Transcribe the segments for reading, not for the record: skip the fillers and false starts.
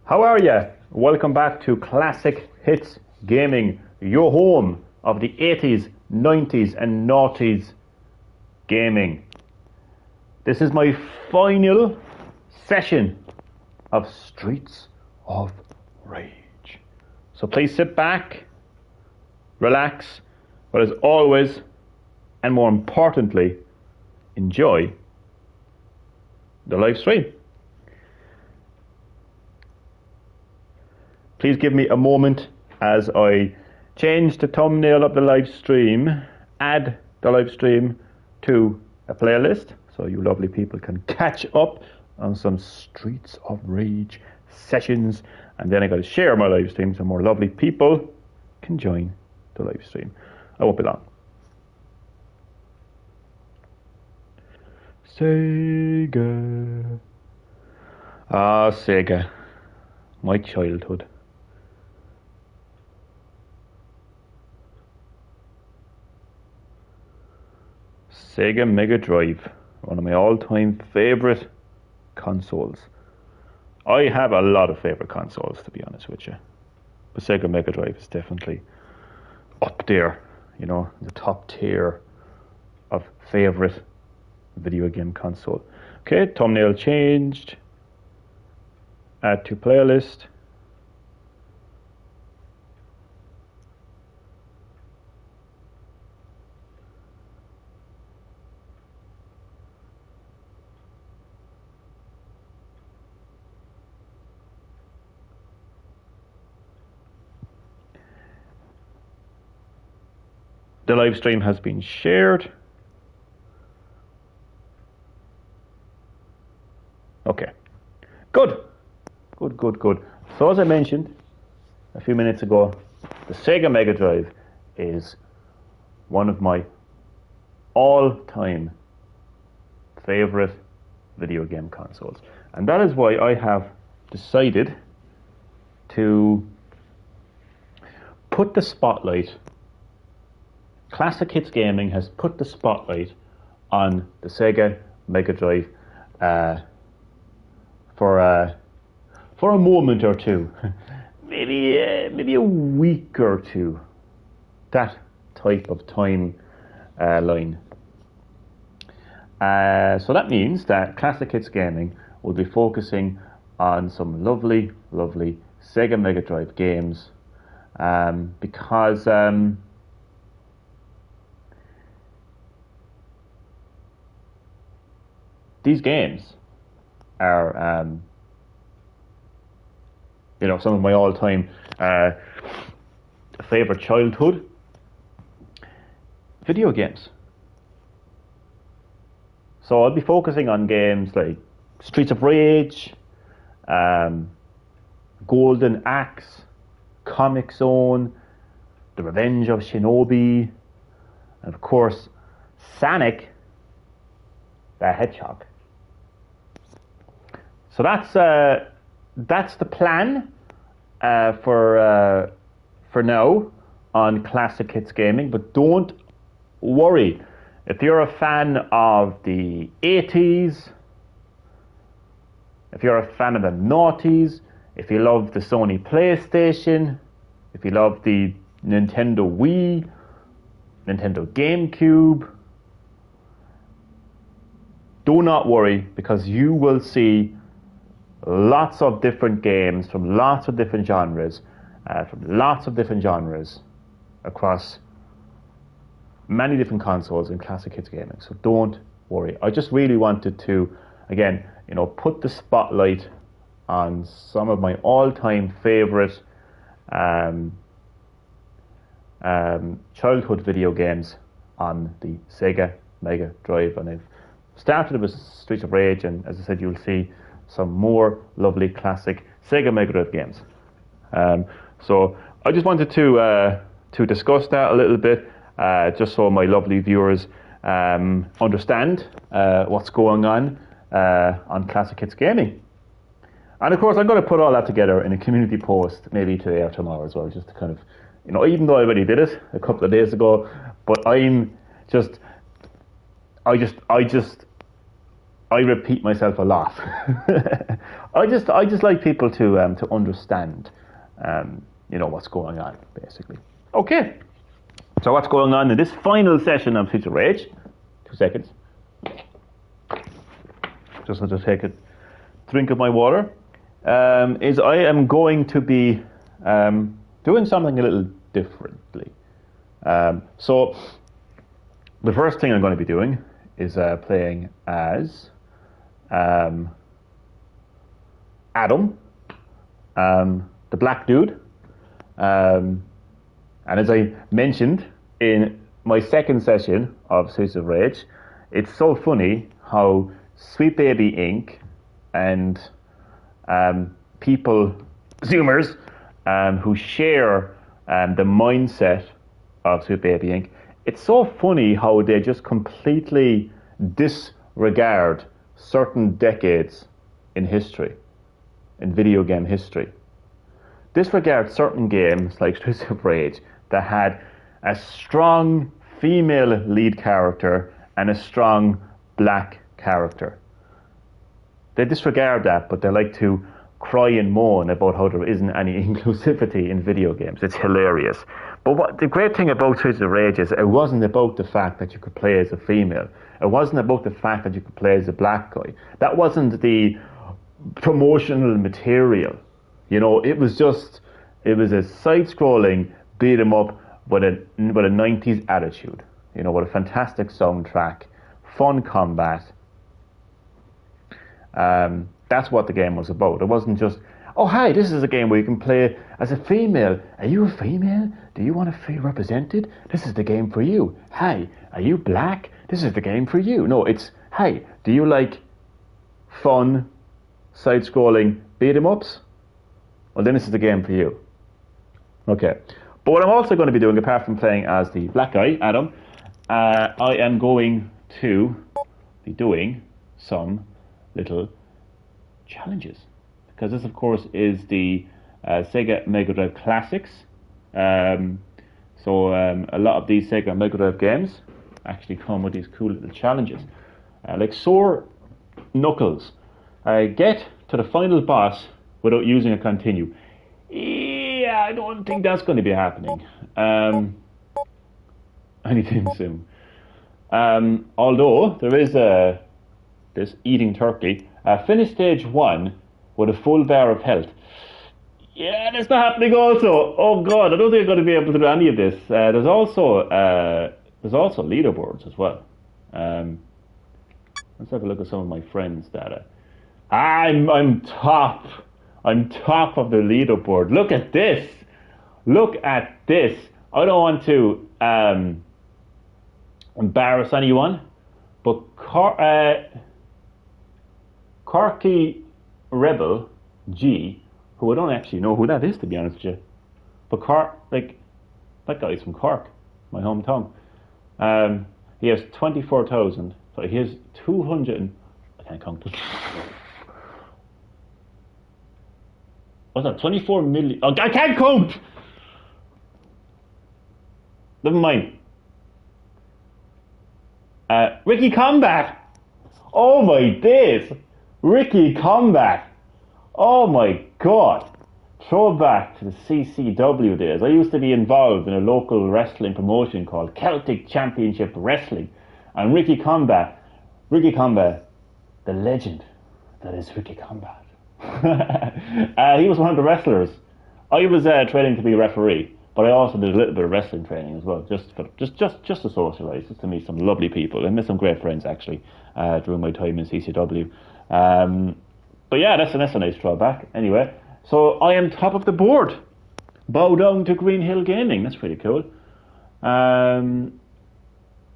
How are ya? Welcome back to Classic Hits Gaming, your home of the 80s, 90s and noughties gaming. This is my final session of Streets of Rage. So please sit back, relax, but as always, and more importantly, enjoy the live stream. Please give me a moment as I change the thumbnail of the live stream, add the live stream to a playlist so you lovely people can catch up on some Streets of Rage sessions, and then I got to share my live stream so more lovely people can join the live stream. I won't be long. Sega. Ah, Sega. My childhood. Sega Mega Drive, one of my all-time favourite consoles. I have a lot of favourite consoles, to be honest with you. But Sega Mega Drive is definitely up there, you know, the top tier of favourite video game console. Okay, thumbnail changed. Add to playlist. The live stream has been shared. Okay. Good. So as I mentioned a few minutes ago, the Sega Mega Drive is one of my all-time favorite video game consoles. And that is why I have decided to put the spotlight. Classic Hits Gaming has put the spotlight on the Sega Mega Drive for a moment or two, maybe a week or two, that type of time line. So that means that Classic Hits Gaming will be focusing on some lovely Sega Mega Drive games, because these games are, some of my all-time favorite childhood video games. So I'll be focusing on games like Streets of Rage, Golden Axe, Comic Zone, The Revenge of Shinobi, and of course Sonic the Hedgehog. So that's the plan for now on Classic Hits Gaming. But don't worry, if you're a fan of the 80s, if you're a fan of the noughties, if you love the Sony PlayStation, if you love the Nintendo Wii, Nintendo GameCube, do not worry, because you will see lots of different games from lots of different genres, across many different consoles in Classic Hits Gaming. So don't worry. I just really wanted to, again, put the spotlight on some of my all-time favorite childhood video games on the Sega Mega Drive. And I've started with Streets of Rage, and as I said, you'll see some more lovely classic Sega Mega Drive games. So I just wanted to discuss that a little bit, just so my lovely viewers understand what's going on Classic Hits Gaming. And of course, I'm going to put all that together in a community post, maybe today or tomorrow as well, just to kind of, even though I already did it a couple of days ago, but I I repeat myself a lot. I just like people to understand, what's going on, basically. Okay. So what's going on in this final session of Streets of Rage? 2 seconds. Just have to take a drink of my water. Is I am going to be doing something a little differently. So the first thing I'm going to be doing is playing as Adam, the black dude. And as I mentioned in my second session of Streets of Rage, it's so funny how Sweet Baby Inc. and people, Zoomers, who share the mindset of Sweet Baby Inc., it's so funny how they just completely disregard certain decades in history, in video game history. Disregard certain games like Streets of Rage that had a strong female lead character and a strong black character. They disregard that, but they like to cry and moan about how there isn't any inclusivity in video games. It's hilarious. But the great thing about Streets of Rage is it wasn't about the fact that you could play as a female. It wasn't about the fact that you could play as a black guy. That wasn't the promotional material. It was a side-scrolling beat 'em up with a 90s attitude. With a fantastic soundtrack, fun combat. That's what the game was about. It wasn't just, oh hi, this is a game where you can play as a female. Are you a female? Do you want to feel represented? This is the game for you. Hi, are you black? This is the game for you. No, it's, hi, do you like fun, side-scrolling beat-em-ups? Well, then this is the game for you. Okay. But what I'm also going to be doing, apart from playing as the black guy, Adam, I am going to be doing some little challenges. Because this, of course, is the Sega Mega Drive Classics. So a lot of these Sega Mega Drive games actually come with these cool little challenges. Like Soar Knuckles. Get to the final boss without using a continue. Yeah, I don't think that's going to be happening anytime soon. Although there is this eating turkey. Finish stage 1 with a full bar of health. Yeah, that's not happening also. Oh god, I don't think I'm going to be able to do any of this. There's also leaderboards as well. Let's have a look at some of my friends' data. I'm top. I'm top of the leaderboard. Look at this. Look at this. I don't want to embarrass anyone, but Corky Rebel G, who I don't actually know who that is, to be honest with you, but that guy's from Cork, my hometown. He has 24,000, so he has 200. I can't count this. What's that? 24 million. Oh, I can't count. Never mind. Ricky Combat. Oh my days. Ricky Combat. Oh my god. Throwback to the CCW days. I used to be involved in a local wrestling promotion called Celtic Championship Wrestling. And Ricky Combat, the legend that is Ricky Combat. He was one of the wrestlers. I was training to be a referee, but I also did a little bit of wrestling training as well, just to socialise, just to meet some lovely people. I met some great friends actually during my time in CCW. But yeah, that's a nice throwback. Anyway, so I am top of the board. Bow down to Green Hill Gaming. That's pretty cool.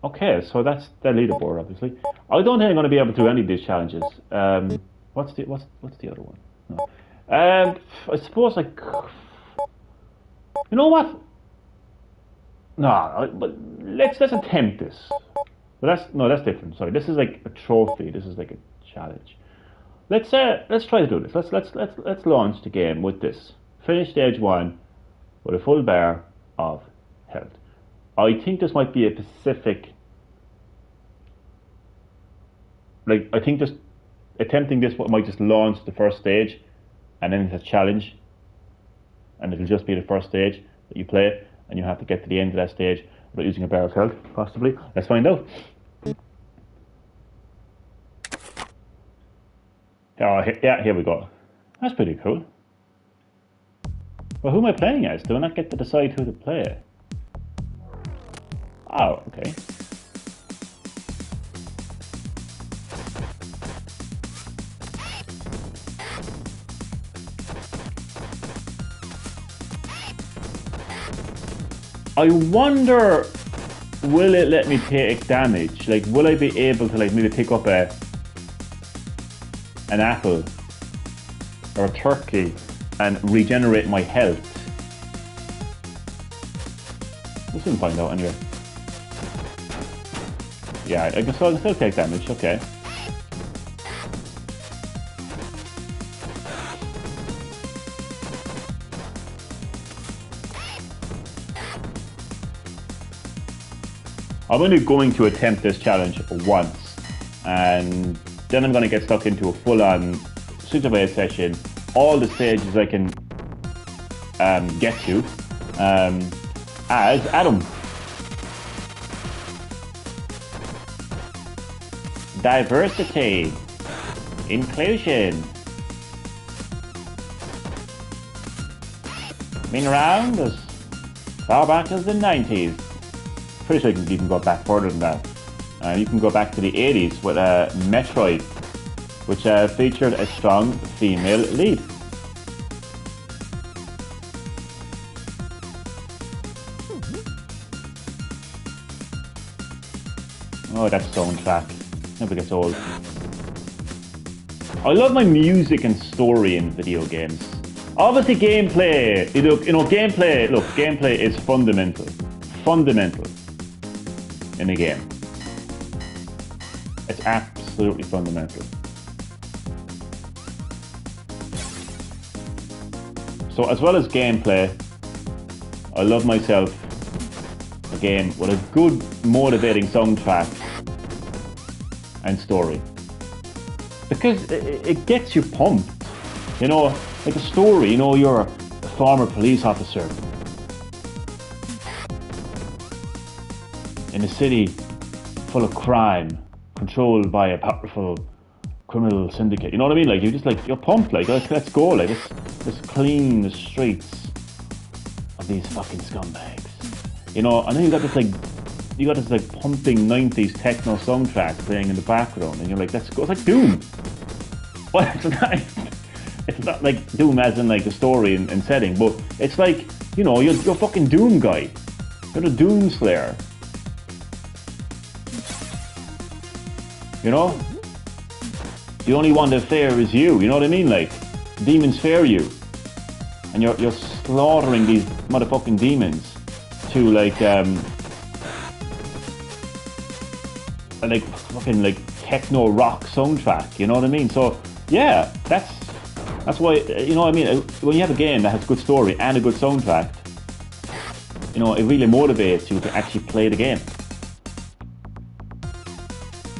Okay, so that's the leaderboard, obviously. I don't think I'm going to be able to do any of these challenges. What's the other one? No. I suppose you know what? No, but let's attempt this. But that's different. Sorry, this is like a trophy. This is like a challenge. Let's try to do this. Let's launch the game with this. Finish stage 1 with a full bar of health. I think this might be a Pacific like I think just attempting this might just launch the first stage, and then it's a challenge, and it'll just be the first stage that you play, and you have to get to the end of that stage without using a bar of health, possibly. Let's find out. Oh, yeah, here we go. That's pretty cool. Well, who am I playing as? Do I not get to decide who to play? Oh, okay. I wonder, will it let me take damage? Like, will I be able to, like, maybe pick up an apple or a turkey and regenerate my health? We'll soon find out anyway. Yeah, I can still take damage, okay. I'm only going to attempt this challenge once, and then I'm going to get stuck into a full-on Streets of Rage session, all the stages I can get to, as Adam. Diversity, inclusion. Been around as far back as the 90s. Pretty sure you can even go back further than that. You can go back to the 80s with Metroid, which featured a strong female lead. Oh, that soundtrack never gets old. I love my music and story in video games. Obviously gameplay, gameplay is fundamental in a game. It's absolutely fundamental. So as well as gameplay, I love myself a game with a good motivating soundtrack and story. Because it gets you pumped. You know, like a story, you know, you're a former police officer in a city full of crime, controlled by a powerful criminal syndicate. You know what I mean? Like, you're pumped, like, let's go, like, let's clean the streets of these fucking scumbags. You know, and then you got this pumping 90s techno soundtrack playing in the background, and you're like, let's go. It's like Doom. But it's not like Doom as in like the story and setting, but it's like, you know, you're fucking Doom guy. You're the Doom Slayer. You know? The only one that fear is you, you know what I mean? Like, demons fear you. And you're slaughtering these motherfucking demons to like fucking like techno rock soundtrack, you know what I mean? So yeah, that's why, you know what I mean, when you have a game that has a good story and a good soundtrack, you know, it really motivates you to actually play the game.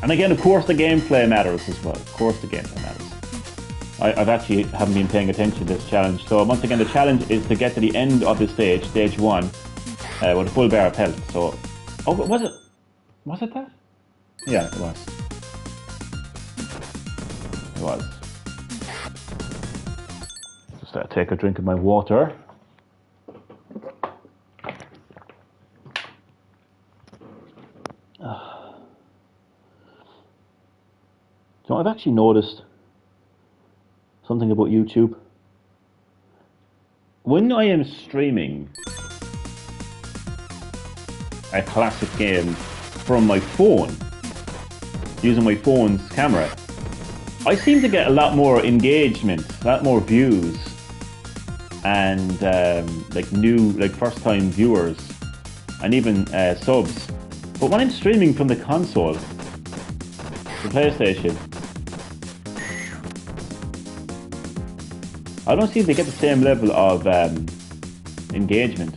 And again, of course the gameplay matters as well. Of course the gameplay matters. I've actually haven't been paying attention to this challenge. So once again, the challenge is to get to the end of the stage, stage 1, with a full bar of health. So, oh, was it that? Yeah, it was. It was. Just take a drink of my water. So I've actually noticed something about YouTube. When I am streaming a classic game from my phone, using my phone's camera, I seem to get a lot more engagement, a lot more views, and like first-time viewers, and even subs. But when I'm streaming from the console, the PlayStation, I don't seem to get the same level of engagement.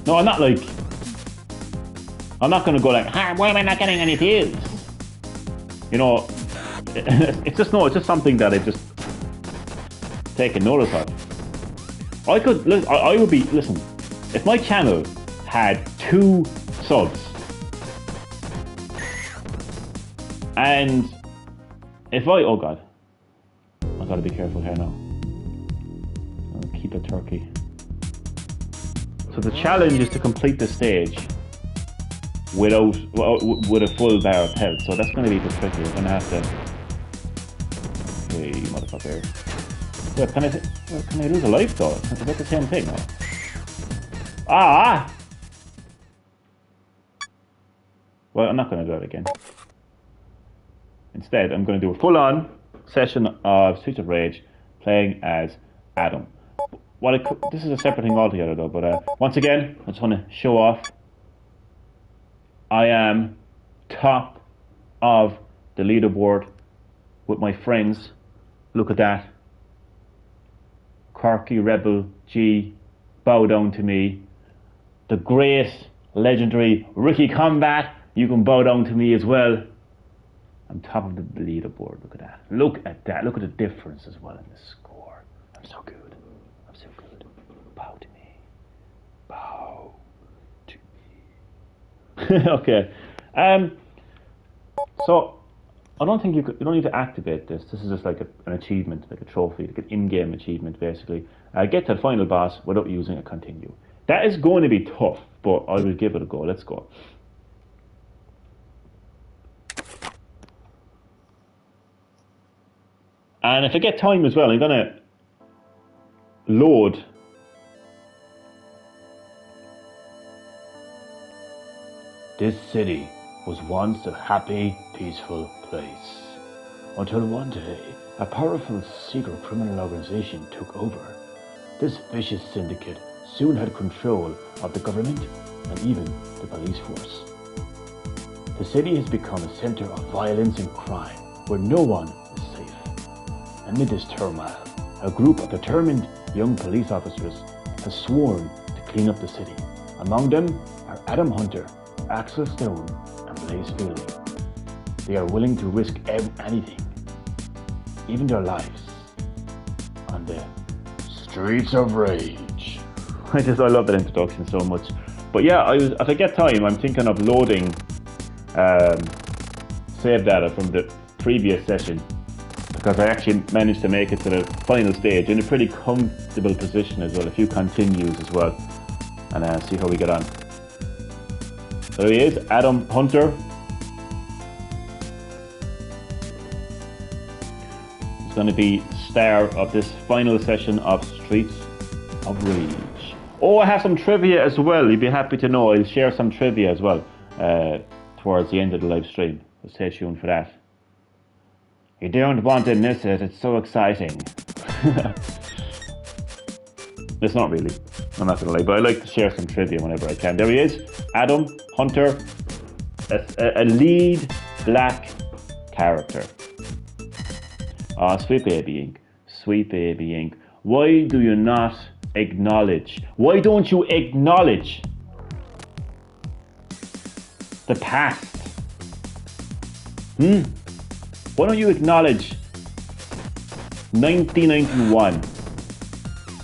No, I'm I'm not going to go like, why am I not getting any views? You know, it's just something that I just taken notice of. I would be, listen, if my channel had 2 subs, and if oh god, I gotta be careful here now. I'll keep it turkey. So the challenge is to complete the stage with a full bar of health. So that's going to be a bit tricky. We're going to have to. Hey, motherfucker. Yeah, can I lose a life though? Is that the same thing? No? Ah! Well, I'm not going to do it again. Instead, I'm going to do a full-on session of Streets of Rage playing as Adam. This is a separate thing altogether though, but once again, I just want to show off. I am top of the leaderboard with my friends. Look at that. Corky Rebel G, bow down to me. The great, legendary Ricky Combat, you can bow down to me as well. I'm top of the leaderboard. Look at that. Look at that. Look at the difference as well in the score. I'm so good. I'm so good. Bow to me. Bow to me. Okay. So I don't think you don't need to activate this. This is just like an achievement, like a trophy, like an in-game achievement, basically. Get to the final boss without using a continue. That is going to be tough, but I will give it a go. Let's go. And if I get time as well, I'm gonna load this city was once a happy, peaceful place. Until one day, a powerful secret criminal organization took over. This vicious syndicate soon had control of the government and even the police force. The city has become a center of violence and crime where no one is safe. Amid this turmoil, a group of determined young police officers has sworn to clean up the city. Among them are Adam Hunter, Axel Stone, and Blaze Fielding. They are willing to risk anything, even their lives, on the streets of rage. I love that introduction so much. But yeah, if I get time, I'm thinking of loading save data from the previous session, because I actually managed to make it to the final stage in a pretty comfortable position as well, a few continues as well, and see how we get on. There he is, Adam Hunter. He's going to be star of this final session of Streets of Rage. Oh, I have some trivia as well. You'd be happy to know I'll share some trivia as well towards the end of the live stream. So stay tuned for that. You don't want to miss it, it's so exciting. It's not really, I'm not going to lie, but I like to share some trivia whenever I can. There he is, Adam Hunter, a lead black character. Ah, sweet baby ink, sweet baby ink. Why do you not acknowledge? Why don't you acknowledge the past? Why don't you acknowledge 1991?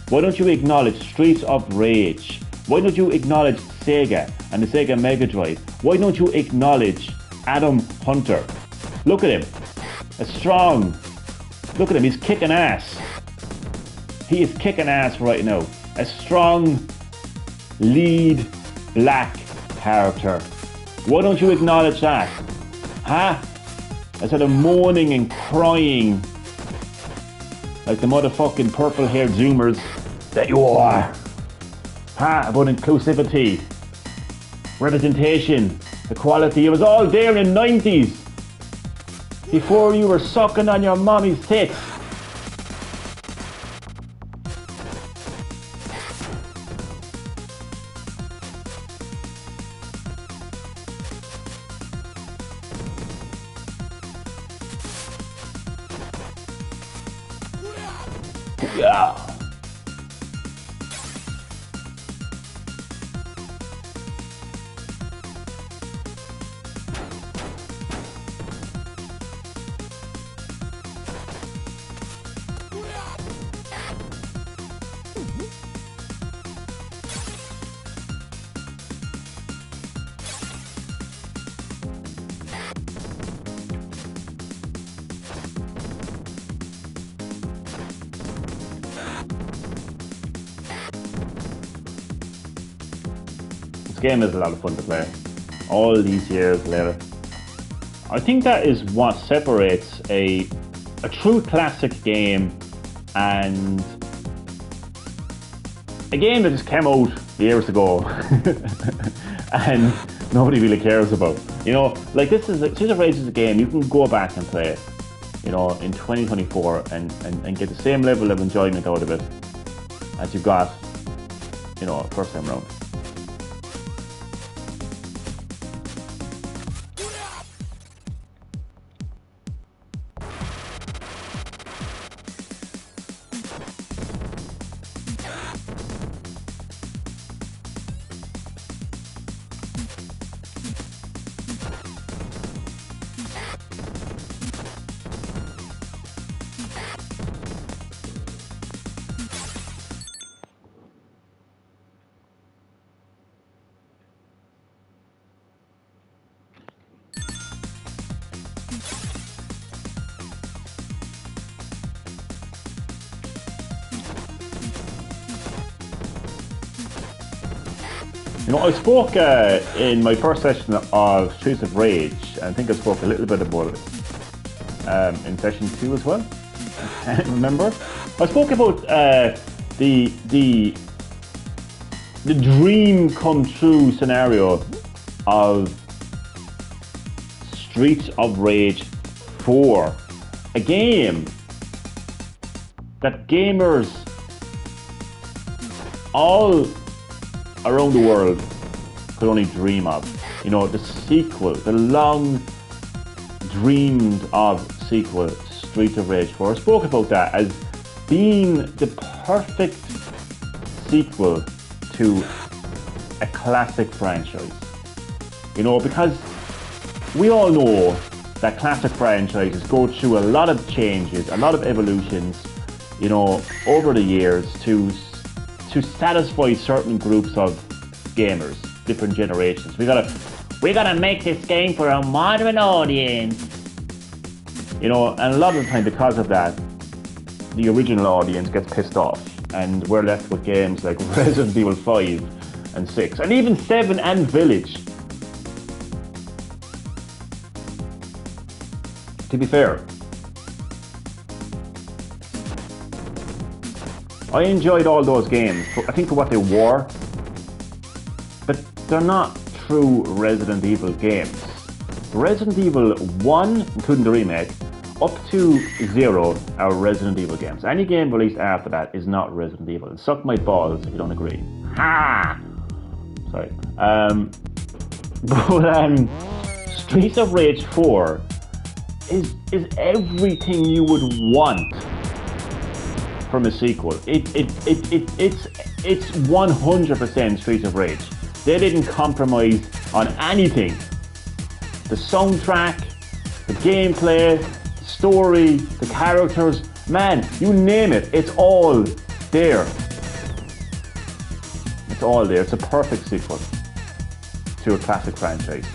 Why don't you acknowledge Streets of Rage? Why don't you acknowledge Sega and the Sega Mega Drive? Why don't you acknowledge Adam Hunter? Look at him, a strong, look at him, he's kicking ass. He is kicking ass right now. A strong lead black character. Why don't you acknowledge that? Huh? Instead of moaning and crying like the motherfucking purple-haired zoomers that you are. About inclusivity, representation, equality. It was all there in the 90s. Before you were sucking on your mommy's tits. Yeah. This game is a lot of fun to play. All these years later. I think that is what separates a true classic game and a game that just came out years ago and nobody really cares about. You know, like Streets of Rage is a game you can go back and play, you know, in 2024 and get the same level of enjoyment out of it as you got, you know, first time round. You know, I spoke in my first session of Streets of Rage, and I think I spoke a little bit about it in session 2 as well. I can't remember. I spoke about the dream come true scenario of Streets of Rage 4, a game that gamers all around the world could only dream of. You know, the sequel, the long dreamed of sequel, Streets of Rage 4. I spoke about that as being the perfect sequel to a classic franchise. You know, because we all know that classic franchises go through a lot of changes, a lot of evolutions, you know, over the years to satisfy certain groups of gamers, different generations. We gotta make this game for a modern audience. You know, and a lot of the time because of that, the original audience gets pissed off and we're left with games like Resident Evil 5 and 6 and even 7 and Village. To be fair, I enjoyed all those games, I think for what they were, but they're not true Resident Evil games. Resident Evil 1, including the remake, up to 0 are Resident Evil games. Any game released after that is not Resident Evil. And suck my balls if you don't agree. Ha! Sorry. Streets of Rage 4 is everything you would want from a sequel. It's 100% Streets of Rage. They didn't compromise on anything. The soundtrack, the gameplay, the story, the characters, man, you name it, it's all there. It's all there. It's a perfect sequel to a classic franchise.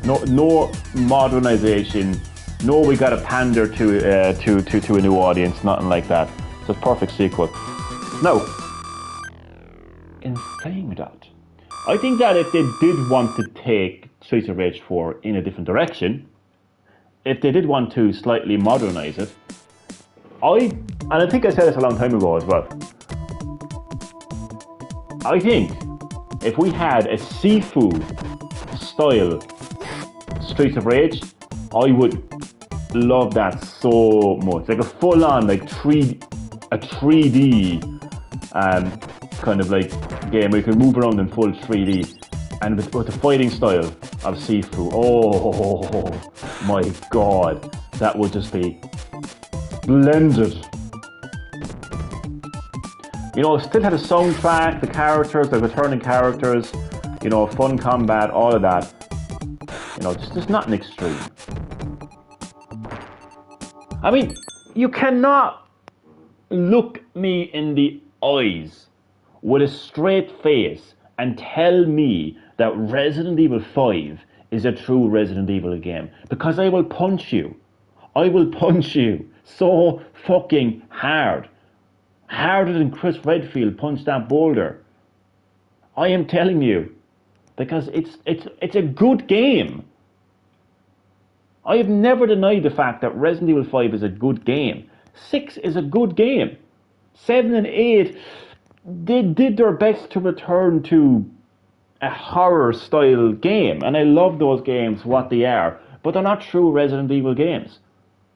No modernization. No, we got to pander to a new audience, nothing like that. It's a perfect sequel. Now, in saying that, I think that if they did want to take Streets of Rage 4 in a different direction, if they did want to slightly modernize it, I think I said this a long time ago as well, I think if we had a Sifu style Streets of Rage, I would love that so much. Like a full-on, like a 3D kind of like game where you can move around in full 3D, and with the fighting style of Sifu. Oh my god, that would just be splendid. You know, it still had a soundtrack, the characters, the returning characters, you know, fun combat, all of that. You know, just not an extreme. I mean, you cannot look me in the eyes with a straight face and tell me that Resident Evil 5 is a true Resident Evil game, because I will punch you. I will punch you so fucking hard. Harder than Chris Redfield punched that boulder. I am telling you, because it's a good game. I have never denied the fact that Resident Evil 5 is a good game. 6 is a good game. 7 and 8, they did their best to return to a horror-style game. And I love those games, what they are. But they're not true Resident Evil games.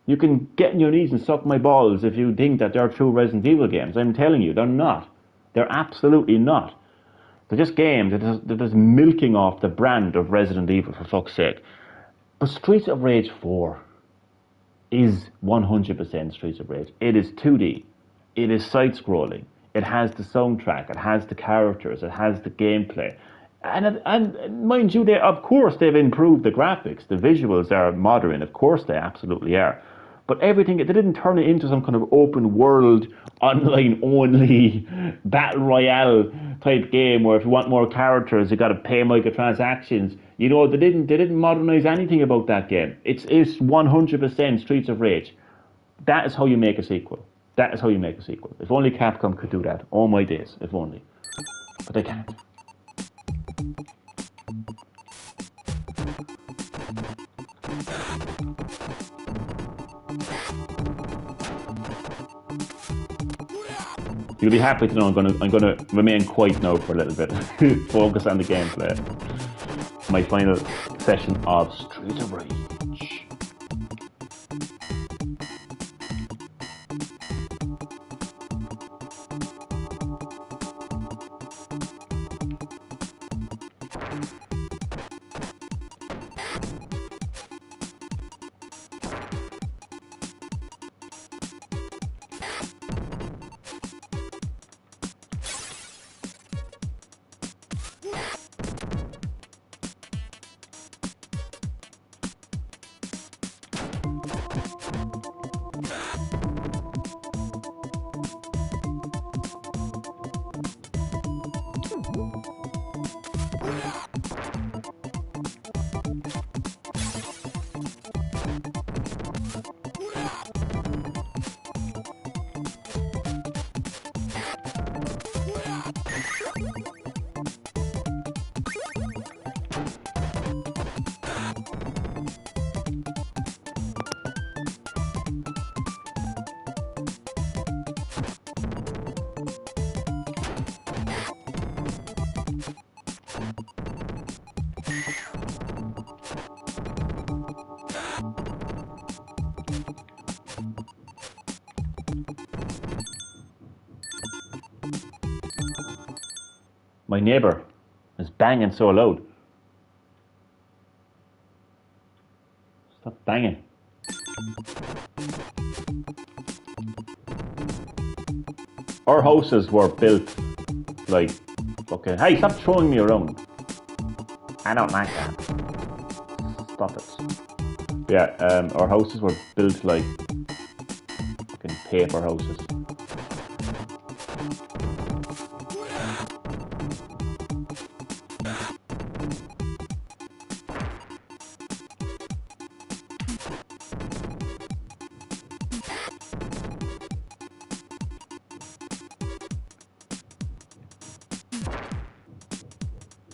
You can get on your knees and suck my balls if you think that they're true Resident Evil games. I'm telling you, they're not. They're absolutely not. They're just games. They're just milking off the brand of Resident Evil, for fuck's sake. But Streets of Rage 4 is 100% Streets of Rage. It is 2D. It is side-scrolling. It has the soundtrack. It has the characters. It has the gameplay. And mind you, of course they've improved the graphics. The visuals are modern. Of course they absolutely are. But everything, they didn't turn it into some kind of open world, online only, battle royale type game where if you want more characters, you got to pay microtransactions. You know, they didn't modernize anything about that game. It's 100% Streets of Rage. That is how you make a sequel. That is how you make a sequel. If only Capcom could do that. All my days, if only. But they can't. You'll be happy to know I'm gonna remain quiet now for a little bit. Focus on the gameplay. My final session of Streets of Rage. My neighbour is banging so loud. Stop banging. Our houses were built like fucking... Hey, stop throwing me around. I don't like that. Stop it. Yeah, our houses were built like fucking paper houses.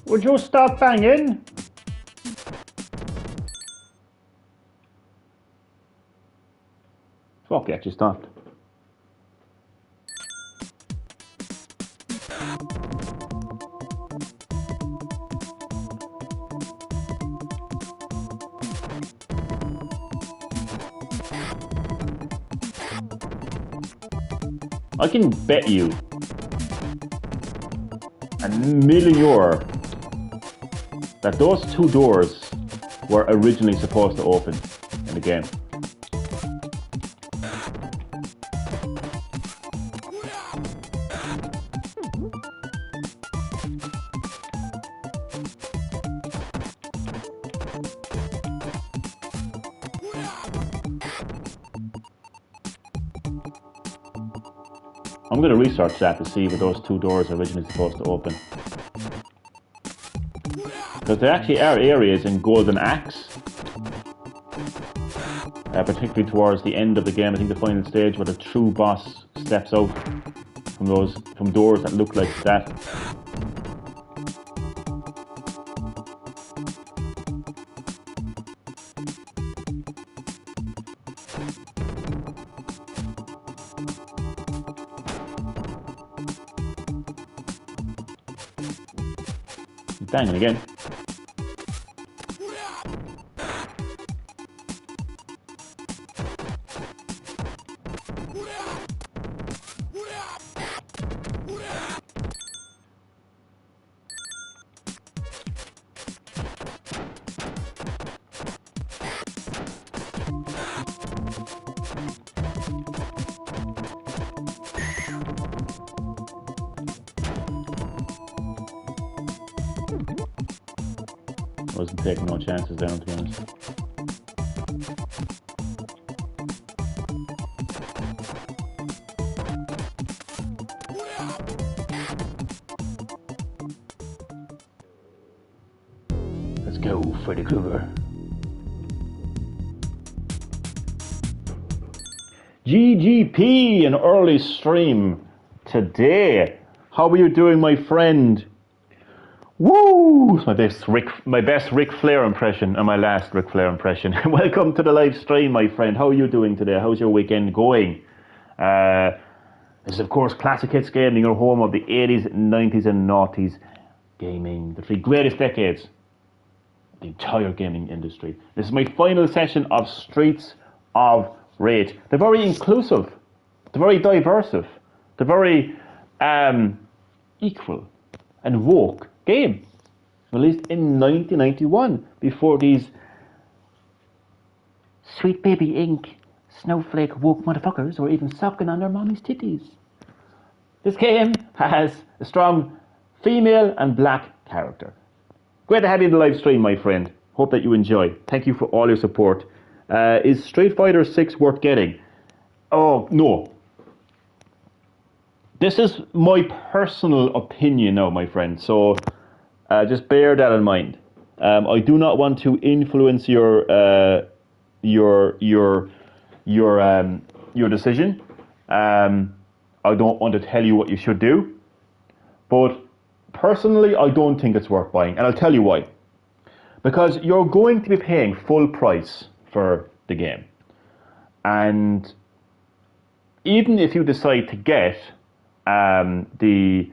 Would you stop banging? Fuck, you actually stopped. I can bet you €1,000,000 that those two doors were originally supposed to open in the game. I'm going to research that to see where those two doors are originally supposed to open. Because there actually are areas in Golden Axe, particularly towards the end of the game, I think the final stage, where the true boss steps out from doors that look like that. Banging again. Wasn't taking no chances down, to be honest. Let's go, Freddy Krueger. GGP, an early stream today. How are you doing, my friend? Woo! It's my best Ric Flair impression and my last Ric Flair impression. Welcome to the live stream, my friend. How are you doing today? How's your weekend going? This is, of course, Classic Hits Gaming, your home of the 80s, 90s and noughties gaming. The three greatest decades of the entire gaming industry. This is my final session of Streets of Rage. They're very inclusive. They're very diverse. They're very equal and woke game, released in 1991, before these sweet baby ink snowflake woke motherfuckers were even sucking on their mommy's titties. This game has a strong female and black character. Great to have you in the live stream, my friend. Hope that you enjoy. Thank you for all your support. Is Street Fighter 6 worth getting? Oh, no. This is my personal opinion now, my friend, so just bear that in mind. I do not want to influence your decision. I don't want to tell you what you should do, but personally, I don't think it's worth buying, and I'll tell you why. Because you're going to be paying full price for the game, and even if you decide to get the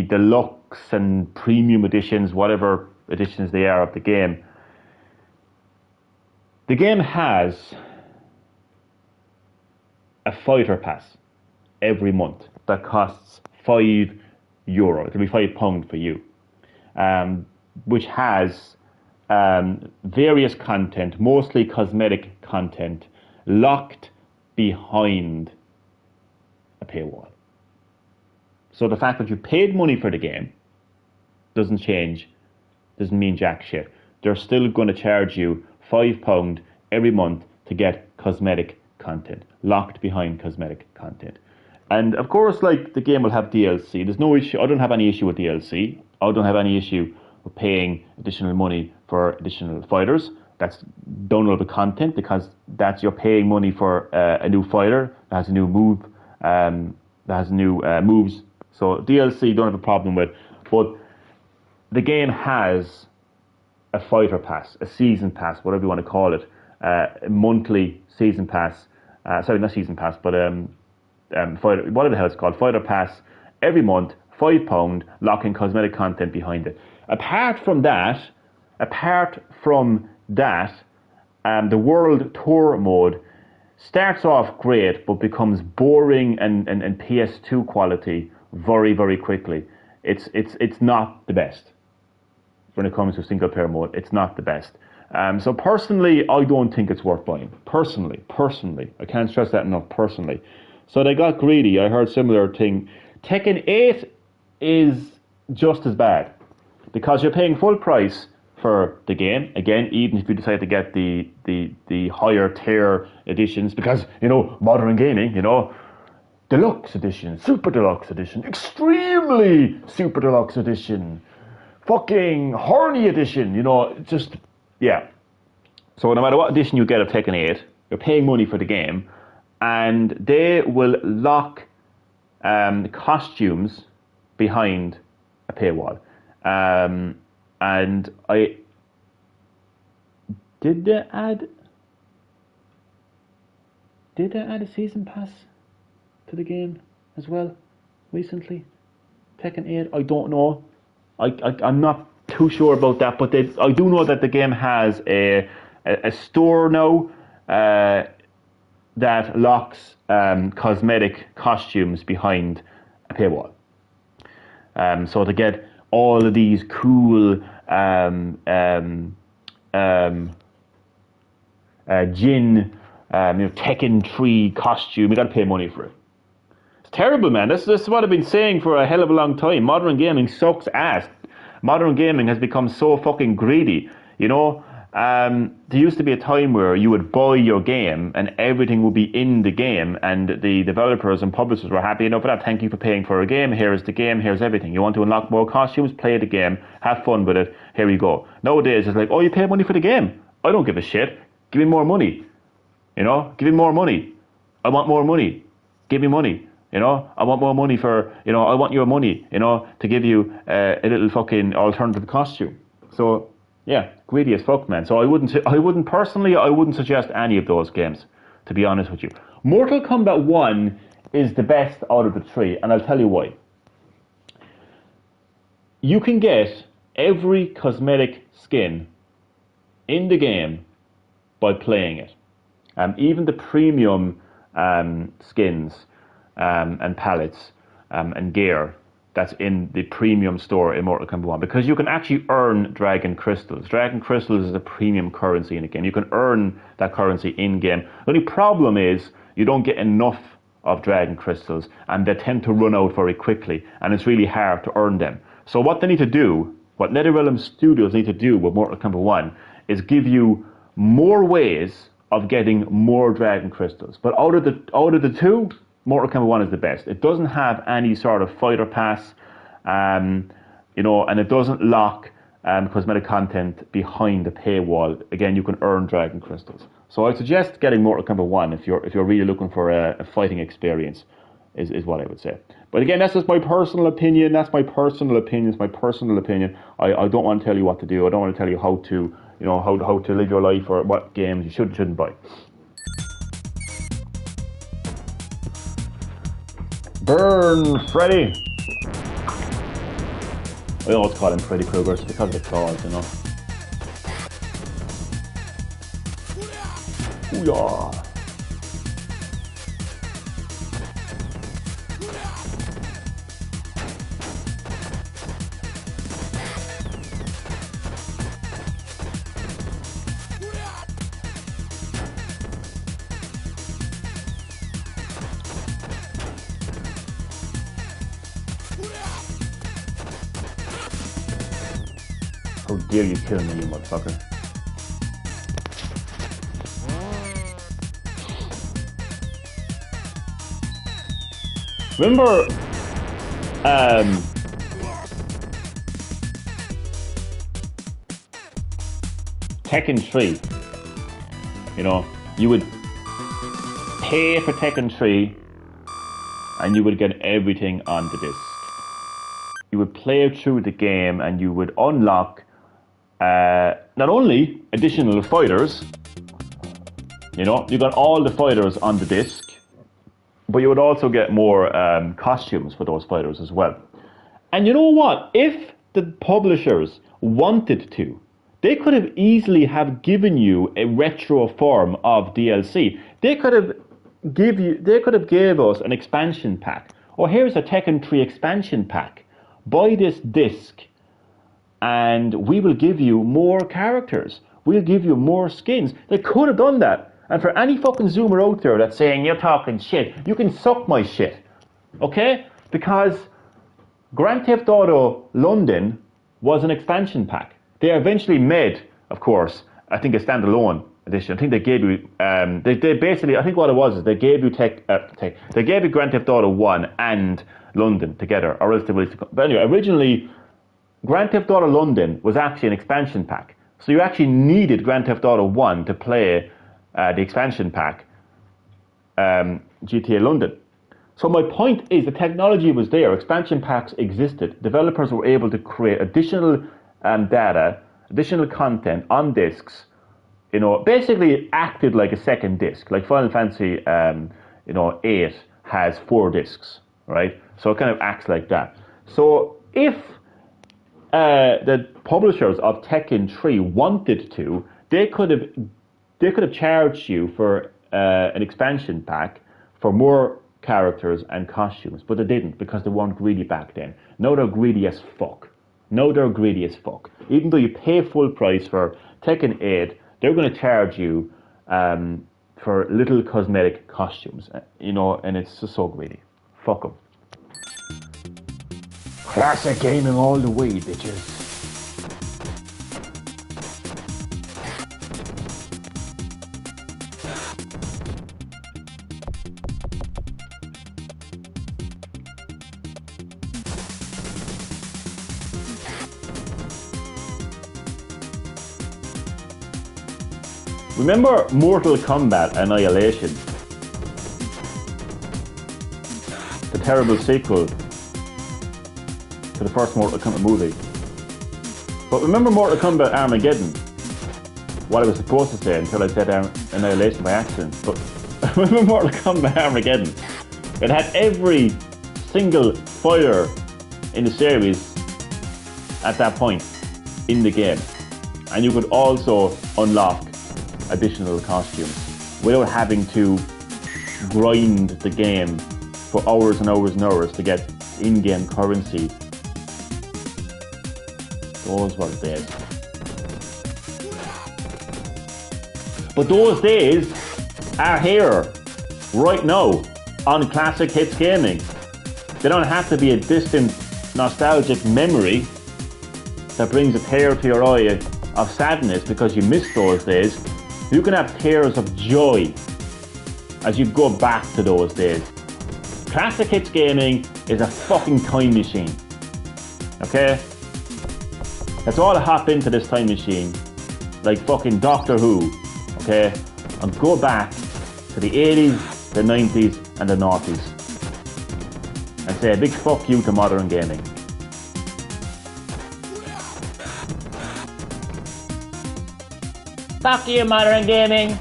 deluxe and premium editions, whatever editions they are of the game has a fighter pass every month that costs €5. It'll be £5 for you, which has various content, mostly cosmetic content, locked behind a paywall. So the fact that you paid money for the game doesn't mean jack shit. They're still going to charge you £5 every month to get cosmetic content, locked behind cosmetic content. And of course, like, the game will have DLC. There's no issue. I don't have any issue with DLC. I don't have any issue with paying additional money for additional fighters. That's downloadable content, because you're paying money for a new fighter that has a new move, that has new moves. So DLC don't have a problem with, but the game has a fighter pass, a season pass, whatever you want to call it, a monthly season pass. Sorry, not season pass, but fighter, whatever the hell it's called, fighter pass every month, £5, locking cosmetic content behind it. Apart from that, the World Tour mode starts off great, but becomes boring and PS2 quality very, very quickly. It's not the best when it comes to single player mode. It's not the best. So personally, I don't think it's worth buying. Personally, I can't stress that enough. Personally, so they got greedy. I heard similar thing. Tekken 8 is just as bad, because you're paying full price for the game. Again, even if you decide to get the higher tier editions, because, you know, modern gaming, you know, deluxe edition, super deluxe edition, extremely super deluxe edition, fucking horny edition, you know, just, yeah. So no matter what edition you get of Tekken 8, you're paying money for the game, and they will lock costumes behind a paywall. And did they add a season pass to the game as well recently? Tekken 8, I don't know. I'm not too sure about that, but I do know that the game has a store now that locks cosmetic costumes behind a paywall. So to get all of these cool Jin, Tekken 3 costume, you got to pay money for it. It's terrible, man. This is what I've been saying for a hell of a long time. Modern gaming sucks ass. Modern gaming has become so fucking greedy. There used to be a time where you would buy your game and everything would be in the game, and the developers and publishers were happy enough for that. Thank you for paying for a game. Here's the game. Here's everything. You want to unlock more costumes? Play the game. Have fun with it. Here you go. Nowadays, it's like, oh, you pay money for the game. I don't give a shit. Give me more money. Give me more money. I want more money. Give me money. I want more money for, I want your money, to give you a little fucking alternative costume. So, yeah, greedy as fuck, man. So I wouldn't suggest any of those games, to be honest with you. Mortal Kombat 1 is the best out of the three, and I'll tell you why. You can get every cosmetic skin in the game by playing it. Even the premium skins and palettes and gear that's in the premium store in Mortal Kombat 1, because you can actually earn Dragon Crystals. Dragon Crystals is a premium currency in the game. You can earn that currency in-game. The only problem is you don't get enough of Dragon Crystals, and they tend to run out very quickly, and it's really hard to earn them. So what they need to do, what NetherRealm Studios need to do with Mortal Kombat 1, is give you more ways of getting more Dragon Crystals. But out of the two, Mortal Kombat 1 is the best. It doesn't have any sort of fighter pass, and it doesn't lock cosmetic content behind the paywall. Again, you can earn Dragon Crystals. So I suggest getting Mortal Kombat 1 if you're really looking for a fighting experience, is what I would say. But again, that's just my personal opinion. That's my personal opinion. It's my personal opinion. I don't want to tell you what to do. I don't want to tell you how to, how to live your life or what games you shouldn't buy. Burn Freddy. I always call him Freddy Krueger because of the claws, Ooh-yah. How dare you kill me, you motherfucker. Remember, Tekken 3, you would pay for Tekken 3 and you would get everything on the disc. You would play through the game and you would unlock not only additional fighters, you got all the fighters on the disc, but you would also get more costumes for those fighters as well. And you know what? If the publishers wanted to, they could have easily have given you a retro form of DLC. They could have gave us an expansion pack. Oh, here's a Tekken 3 expansion pack. Buy this disc and we will give you more characters. We'll give you more skins. They could have done that. And for any fucking Zoomer out there that's saying you're talking shit, you can suck my shit. Okay? Because Grand Theft Auto London was an expansion pack. They eventually made, of course, I think a standalone edition. I think they gave you, they basically, I think what it was is they gave you they gave you Grand Theft Auto 1 and London together, or else they released it. But anyway, originally, Grand Theft Auto London was actually an expansion pack. So you actually needed Grand Theft Auto 1 to play the expansion pack, GTA London. So my point is the technology was there, expansion packs existed, developers were able to create additional data, additional content on discs, basically it acted like a second disc, like Final Fantasy 8 has 4 discs, right? So it kind of acts like that. So if the publishers of Tekken 3 wanted to, they could have charged you for an expansion pack for more characters and costumes, but they didn't because they weren't greedy back then. Now they're greedy as fuck. Even though you pay full price for Tekken 8, they're going to charge you for little cosmetic costumes, and it's just so greedy. Fuck them. Classic gaming all the way, bitches. Remember Mortal Kombat Annihilation? The terrible sequel to the first Mortal Kombat movie. But remember Mortal Kombat Armageddon? What I was supposed to say until I said Annihilation by accident. But remember Mortal Kombat Armageddon? It had every single fire in the series at that point in the game. And you could also unlock additional costumes without having to grind the game for hours and hours and hours to get in-game currency. Those were the days. But those days are here right now on Classic Hits Gaming. They don't have to be a distant nostalgic memory that brings a tear to your eye of sadness because you missed those days. You can have tears of joy as you go back to those days. Classic Hits Gaming is a fucking time machine. Okay? Let's all hop into this time machine like fucking Doctor Who. Okay? And go back to the 80s, the 90s and the noughties. And say a big fuck you to modern gaming. Fuck you, modern gaming.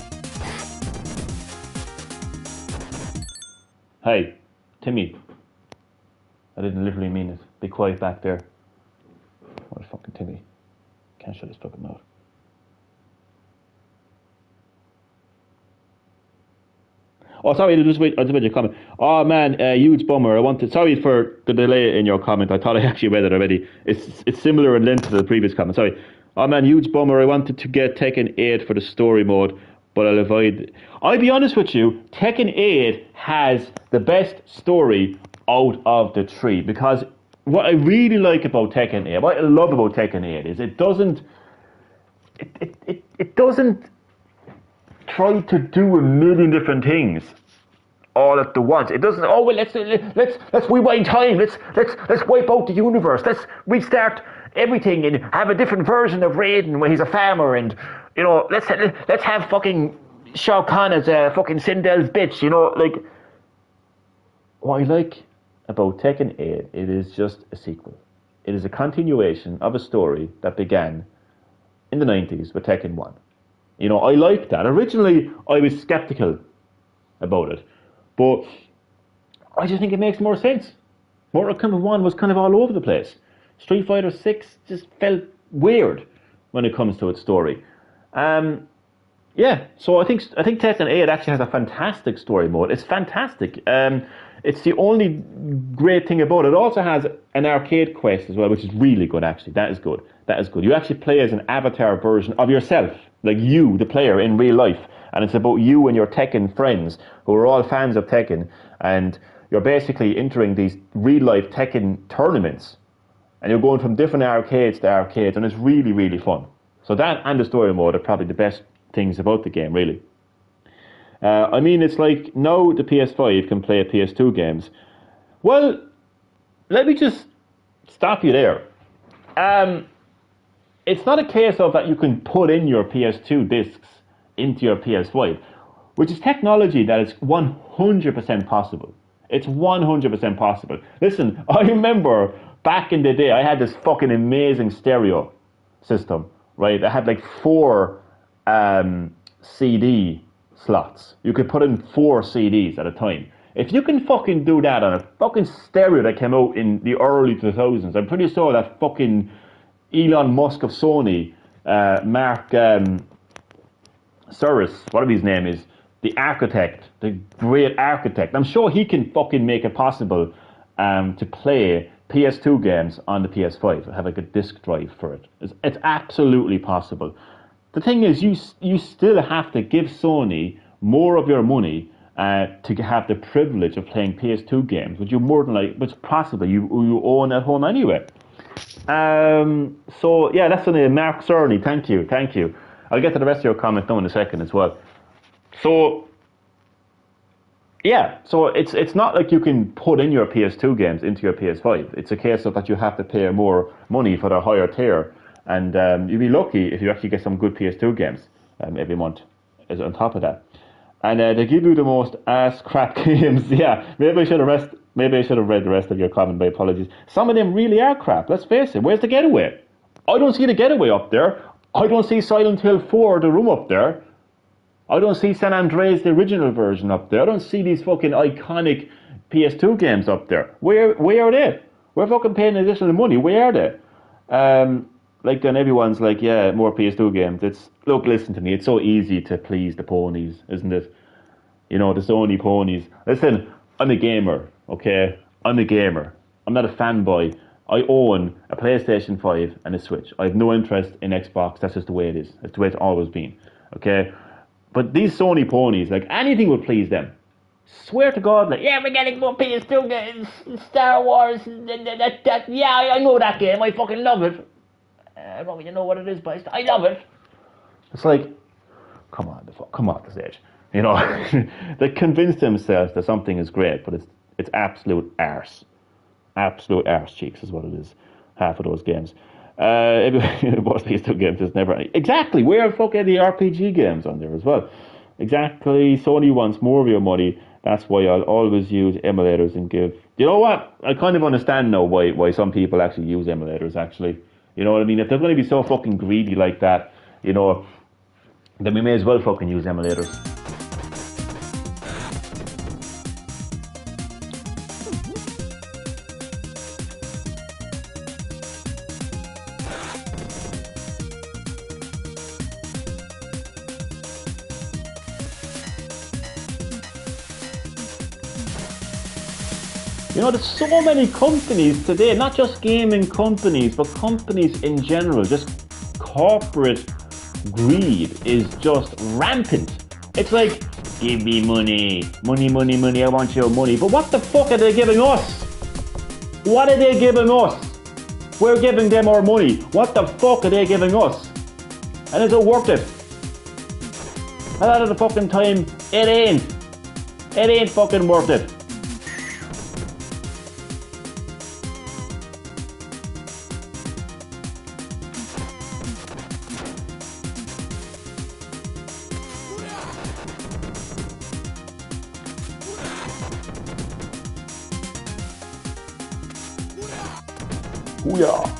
Hey, Timmy. I didn't literally mean it. Be quiet back there. What a fucking Timmy. Can't shut his fucking mouth. Oh, sorry, I just read your comment. Oh man, huge bummer. Sorry for the delay in your comment. I thought I actually read it already. It's similar in length to the previous comment. Sorry. Oh man, huge bummer. I wanted to get Tekken 8 for the story mode, but I'll avoid. I'll be honest with you, Tekken 8 has the best story out of the three, because what I really like about Tekken 8, what I love about Tekken 8 is it doesn't try to do a million different things all at the once. It doesn't. Oh well, let's rewind time. Let's wipe out the universe. Let's restart everything and have a different version of Raiden where he's a farmer, and let's have fucking Shao Kahn as a fucking Sindel's bitch. Like what I like about Tekken 8, it is just a sequel. It is a continuation of a story that began in the 90s with Tekken 1. I like that. Originally, I was skeptical about it, but I just think it makes more sense. Mortal Kombat 1 was kind of all over the place. Street Fighter 6 just felt weird when it comes to its story. So I think Tekken 8 actually has a fantastic story mode. It's fantastic. It's the only great thing about it. It also has an arcade quest as well, which is really good actually. That is good. You actually play as an avatar version of yourself, like you, the player, in real life. And it's about you and your Tekken friends who are all fans of Tekken. And you're basically entering these real-life Tekken tournaments. And you're going from different arcades to arcades. And it's really, really fun. So that and the story mode are probably the best things about the game, really. It's like now the PS5 can play PS2 games. Well, let me just stop you there. It's not a case of that you can put in your PS2 discs into your PS5, which is technology that is 100% possible. It's 100% possible. Listen, I remember back in the day, I had this fucking amazing stereo system, right? I had like 4 CD slots. You could put in 4 CDs at a time. If you can fucking do that on a fucking stereo that came out in the early 2000s, I'm pretty sure that fucking Elon Musk of Sony, Mark Cyrus, whatever his name is, the architect, the great architect. I'm sure he can fucking make it possible to play PS2 games on the PS5. Have like a disc drive for it. It's absolutely possible. The thing is, you still have to give Sony more of your money to have the privilege of playing PS2 games, which you more than like, which possibly you own at home anyway. So yeah, that's only Mark Cerny. Thank you. I'll get to the rest of your comments now in a second as well. So yeah, so it's not like you can put in your PS2 games into your PS5. It's a case of that you have to pay more money for the higher tier, and you'll be lucky if you actually get some good PS2 games every month as on top of that. And they give you the most ass crap games. Yeah, maybe I should have read the rest of your comment. My apologies. Some of them really are crap. Let's face it. Where's the Getaway? I don't see the Getaway up there. I don't see Silent Hill 4, The Room up there. I don't see San Andreas, the original version up there. I don't see these fucking iconic PS2 games up there. Where are they? We're fucking paying additional money. Where are they? Like then everyone's like, yeah, more PS2 games. Look, listen to me. It's so easy to please the ponies, isn't it? You know, the Sony ponies. Listen, I'm a gamer, okay? I'm a gamer. I'm not a fanboy. I own a PlayStation 5 and a Switch. I have no interest in Xbox. That's just the way it is. That's the way it's always been, okay? But these Sony ponies, like anything would please them. Swear to God, like, yeah, we're getting more PS2 games, Star Wars, yeah, I know that game. I fucking love it. I don't even know what it is, but I love it. It's like, come on, this age. You know, they convince themselves that something is great, but it's absolute arse. Absolute arse cheeks is what it is. Half of those games. Most PS2 games, there's never any. Exactly, where the fuck are the RPG games on there as well? Exactly, Sony wants more of your money. That's why I'll always use emulators and give. You know what? I kind of understand now why some people actually use emulators, actually. You know what I mean? If they're going to be so fucking greedy like that, you know, then we may as well fucking use emulators. You know, there's so many companies today, not just gaming companies, but companies in general, just corporate greed is just rampant. It's like, give me money, money, I want your money. But what the fuck are they giving us? What are they giving us? We're giving them our money. What the fuck are they giving us? And is it worth it? A lot of the fucking time, it ain't. It ain't fucking worth it. Booyah.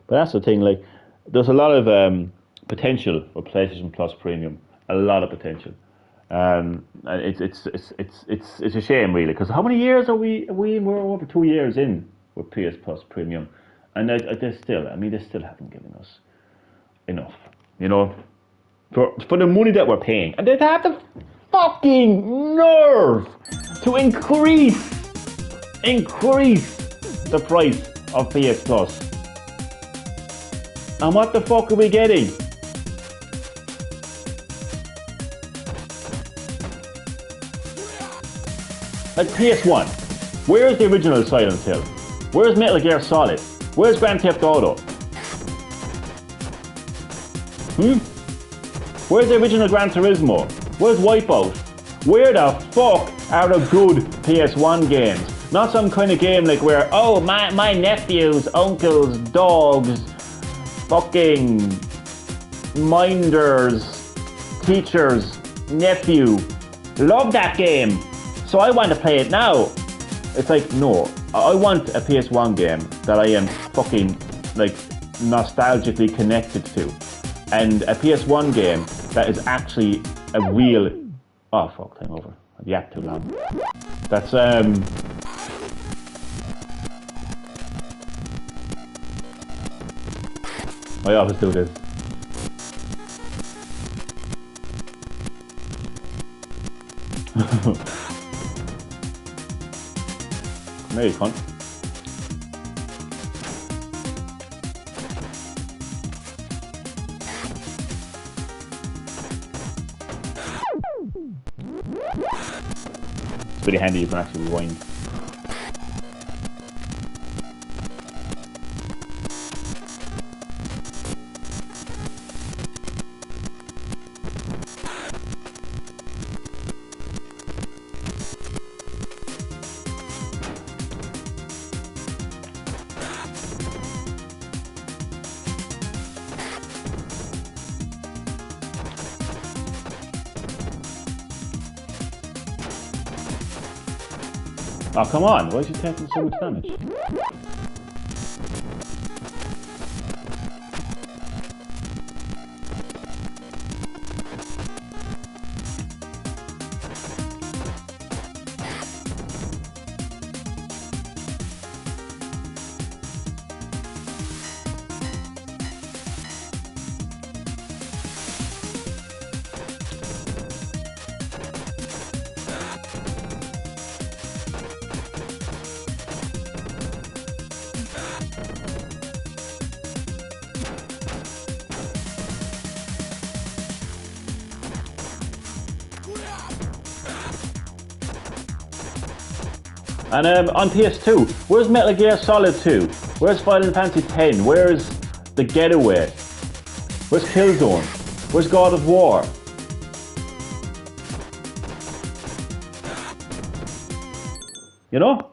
But that's the thing, like, there's a lot of potential for PlayStation Plus Premium. A lot of potential. And it's a shame, really, because how many years are we? We're over 2 years in with PS Plus Premium, and they still haven't given us enough, you know, for the money that we're paying, and they have the fucking nerve to increase the price of PS Plus. And what the fuck are we getting? Like PS1, where's the original Silent Hill? Where's Metal Gear Solid? Where's Grand Theft Auto? Where's the original Gran Turismo? Where's Wipeout? Where the fuck are the good PS1 games? Not some kind of game like where, oh, my nephews, uncles, dogs, fucking minders, teachers, nephew, love that game, so I want to play it now. It's like, no, I want a PS1 game that I am fucking, like, nostalgically connected to. And a PS1 game that is actually a real... Oh, fuck, time over. I've yapped too long. That's, I always do this. Come here, you cunt. It's pretty handy, you can actually rewind. Oh, come on, why is she taking so much damage? And on PS2, where's Metal Gear Solid 2? Where's Final Fantasy X? Where's The Getaway? Where's Killzone? Where's God of War? You know?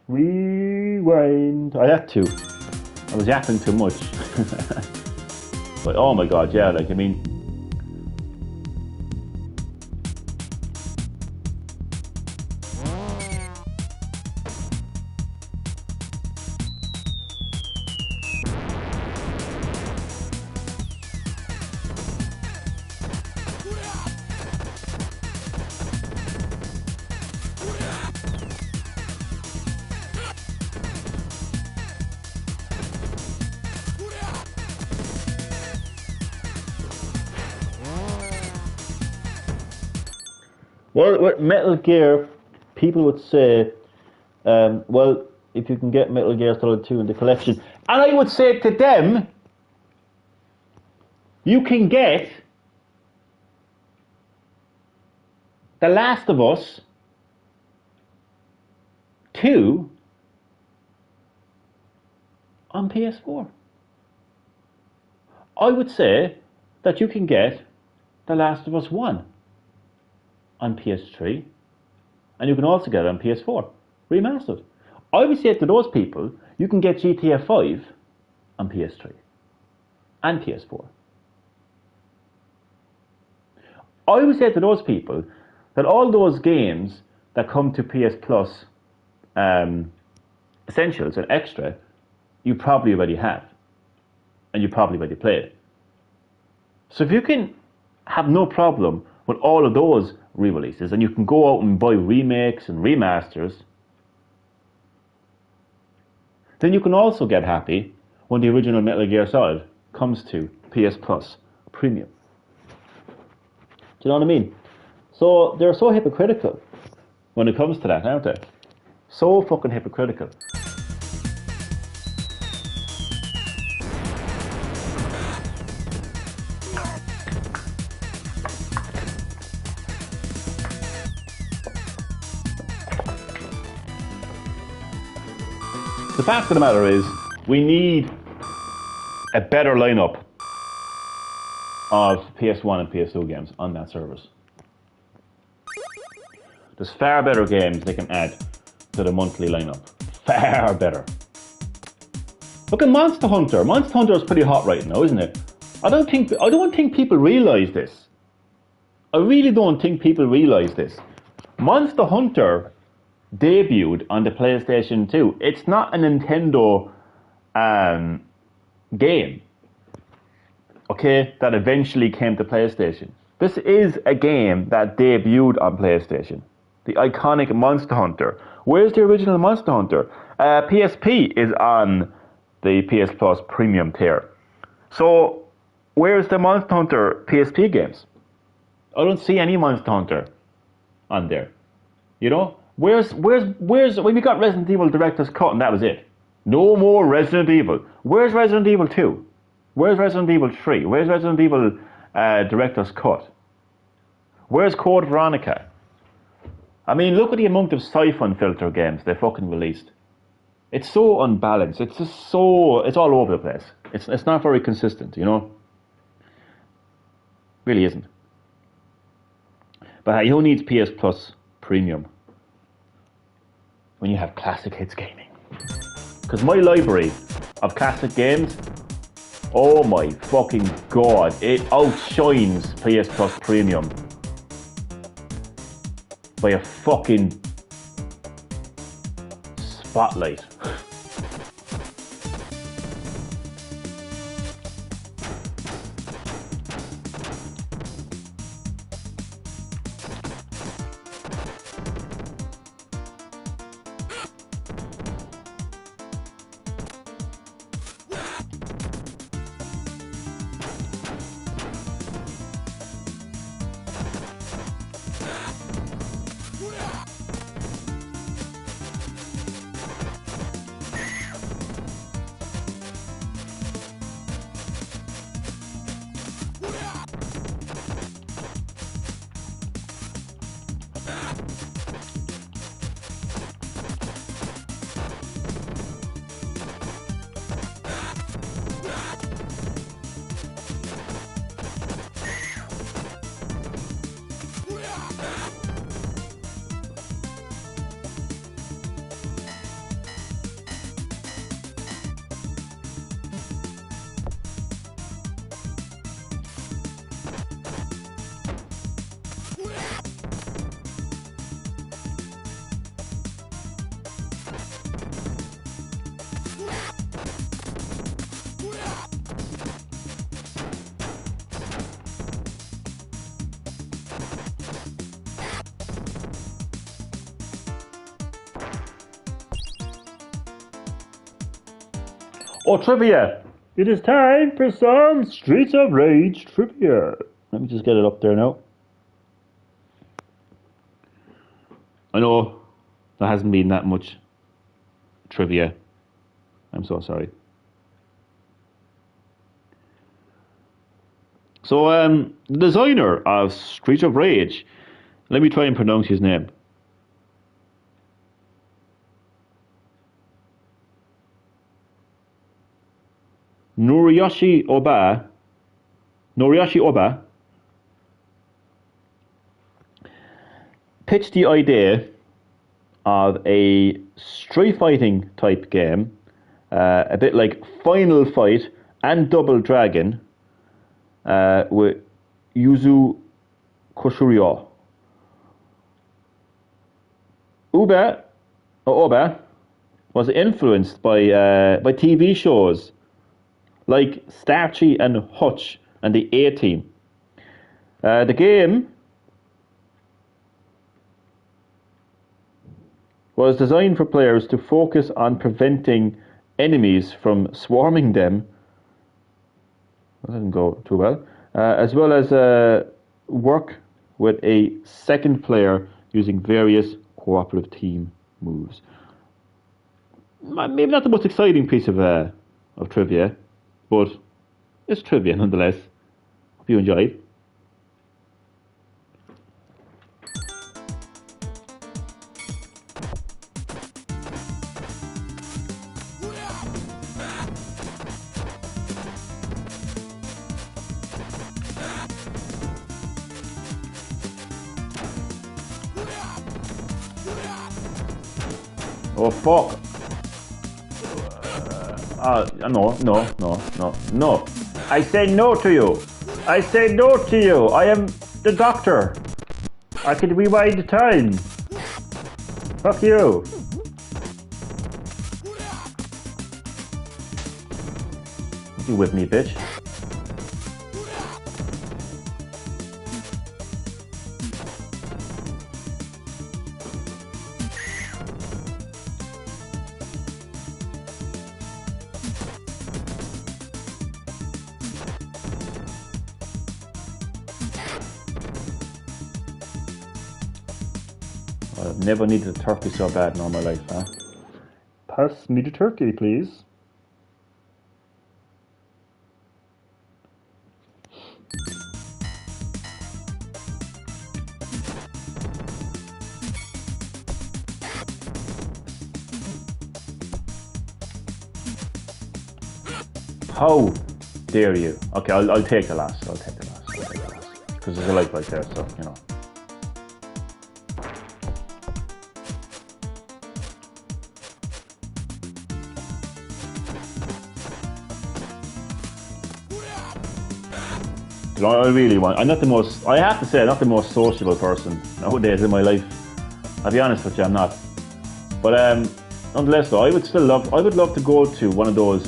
Rewind. I had to. I was yapping too much. But oh my god, yeah, like, I mean... Well, with Metal Gear, people would say, well, if you can get Metal Gear Solid 2 in the collection, and I would say to them, you can get The Last of Us 2 on PS4. I would say that you can get The Last of Us 1 on PS3, and you can also get it on PS4, remastered. I would say to those people, you can get GTA 5 on PS3 and PS4. I would say to those people that all those games that come to PS Plus Essentials and Extra, you probably already have, and you probably already played. So if you can have no problem with all of those re-releases, and you can go out and buy remakes and remasters, then you can also get happy when the original Metal Gear Solid comes to PS Plus Premium. Do you know what I mean? So they're so hypocritical when it comes to that, aren't they? So fucking hypocritical. The fact of the matter is, we need a better lineup of PS1 and PS2 games on that service. There's far better games they can add to the monthly lineup. Far better. Look at Monster Hunter. Monster Hunter is pretty hot right now, isn't it? I don't think people realise this. I really don't think people realise this. Monster Hunter debuted on the PlayStation 2. It's not a Nintendo game. okay, that eventually came to PlayStation. This is a game that debuted on PlayStation. The iconic Monster Hunter. Where's the original Monster Hunter? PSP is on the PS Plus premium tier. So, where's the Monster Hunter PSP games? I don't see any Monster Hunter on there. You know? Where's when we got Resident Evil Director's Cut and that was it. No more Resident Evil. Where's Resident Evil 2? Where's Resident Evil 3? Where's Resident Evil Director's Cut? Where's Code Veronica? I mean, look at the amount of Siphon Filter games they fucking released. It's so unbalanced. It's just so... It's all over the place. It's not very consistent, you know? Really isn't. But who needs PS Plus Premium when you have classic hits gaming? Because my library of classic games, oh my fucking god, it outshines PS Plus Premium by a fucking spotlight. Oh, trivia! It is time for some Streets of Rage trivia. Let me just get it up there now. I know there hasn't been that much trivia. I'm so sorry. So, the designer of Streets of Rage, let me try and pronounce his name. Noriyoshi Oba pitched the idea of a street fighting type game, a bit like Final Fight and Double Dragon, with Yuzu Koshiryo. Oba was influenced by TV shows like Starchy and Hutch and the A-Team. The game was designed for players to focus on preventing enemies from swarming them. That didn't go too well. As well as work with a second player using various cooperative team moves. Maybe not the most exciting piece of trivia, but it's trivia nonetheless. Hope you enjoyed. Oh fuck. No. I say no to you. I say no to you. I am the doctor. I can rewind the time. Fuck you. You with me, bitch. I've never needed a turkey so bad in all my life, huh? Pass me the turkey, please. How dare you? Okay, I'll take the last. I'll take the last. Because there's a light right there, so, you know. You know, I really want. I'm not the most. I have to say, I'm not the most sociable person nowadays in my life. I'll be honest with you, I'm not. But nonetheless, though, I would love to go to one of those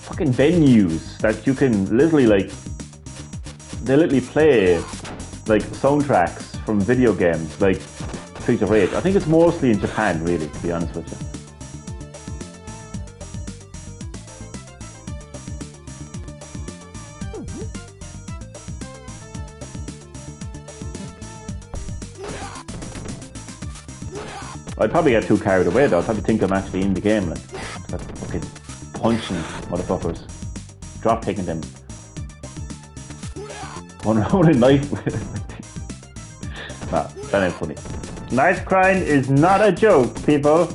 fucking venues that you can literally they literally play like soundtracks from video games, like Streets of Rage. I think it's mostly in Japan, really, to be honest with you. I'd probably get too carried away though. I'd probably think I'm actually in the game, like fucking punching motherfuckers, drop kicking them, going around with a knife. Nah, that ain't funny. Knife crime is not a joke, people.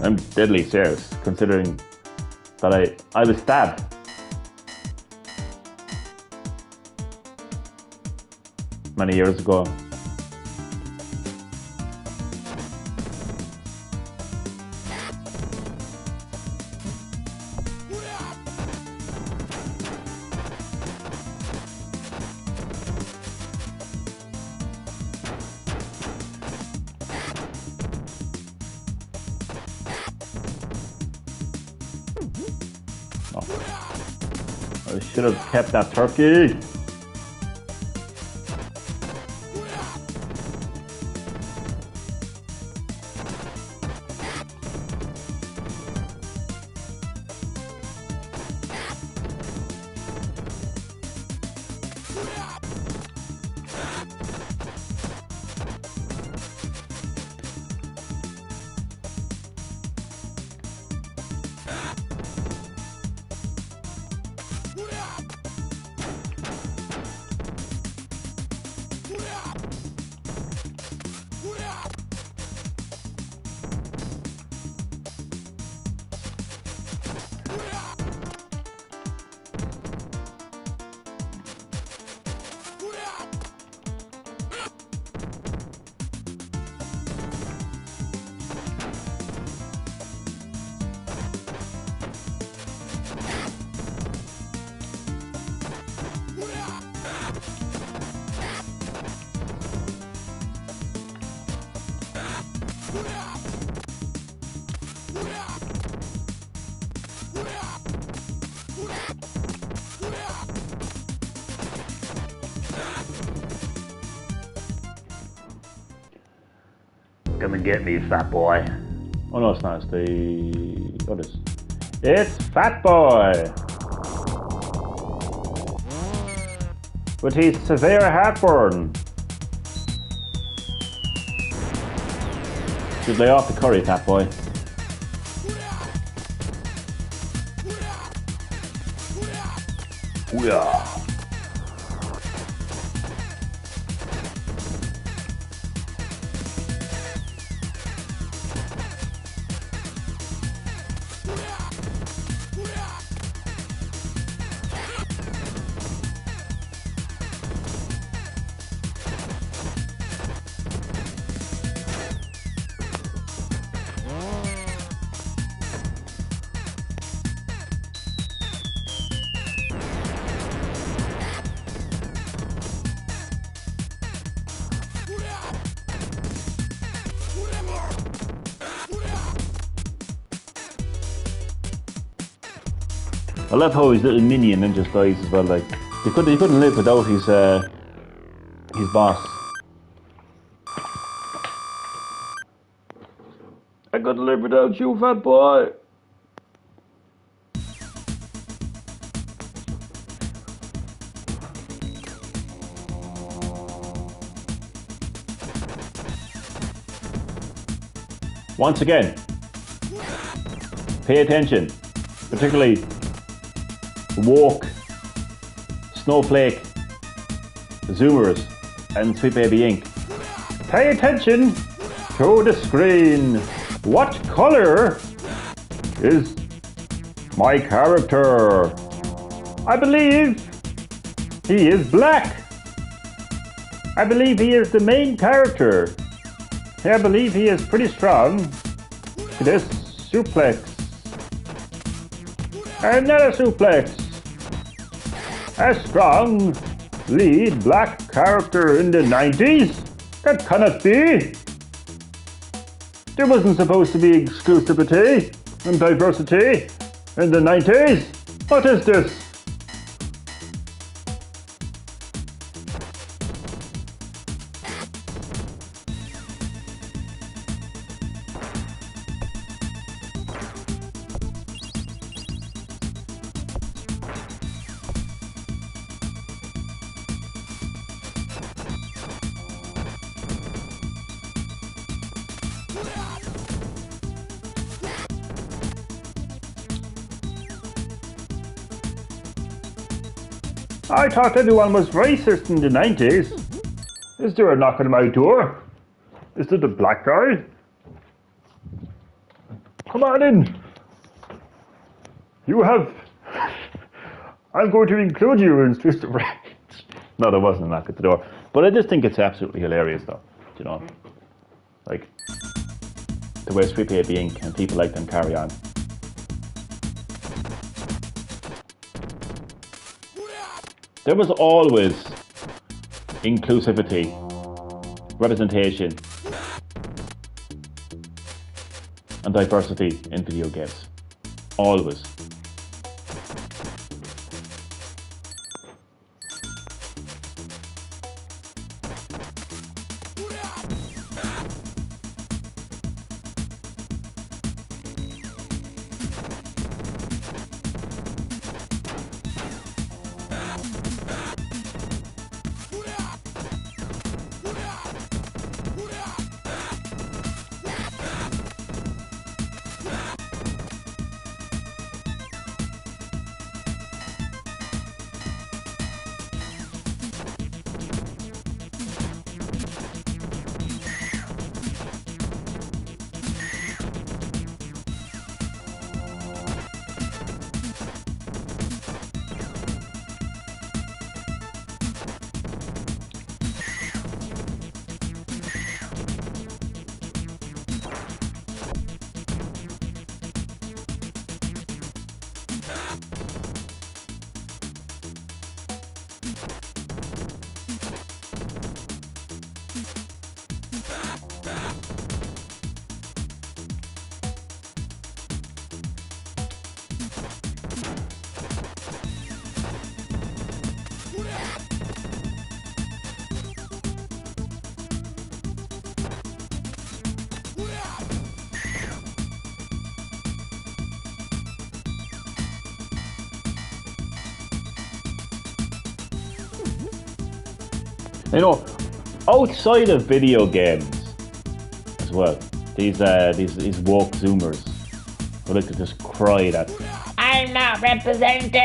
I'm deadly serious, considering that I was stabbed. Many years ago. Oh. I should have kept that turkey. Come and get me, fat boy. Oh no, it's not. It's the... What is it? It's Fat Boy! With his severe heartburn. Should lay off the curry, Fat Boy. Yeah. I love how his little minion then just dies as well. Like he couldn't live without his boss. I couldn't live without you, Fat Boy. Once again, pay attention, particularly woke, snowflake, zoomers, and Sweet Baby Ink. Pay attention to the screen. What color is my character? I believe he is black. I believe he is the main character. I believe he is pretty strong. This suplex. Another suplex. A strong lead black character in the 90s? That cannot be. There wasn't supposed to be exclusivity and diversity in the 90s. What is this? I thought everyone was racist in the 90s. Is there a knock on my door? Is it a black guy? Come on in. You have... I'm going to include you in Streets of Rage. No, there wasn't a knock at the door. But I just think it's absolutely hilarious though. You know? Like, the way Sweet Baby Ink and people like them carry on. There was always inclusivity, representation, and diversity in video games. Always. You know, outside of video games as well, these woke zoomers who like to just cry that I'm not represented.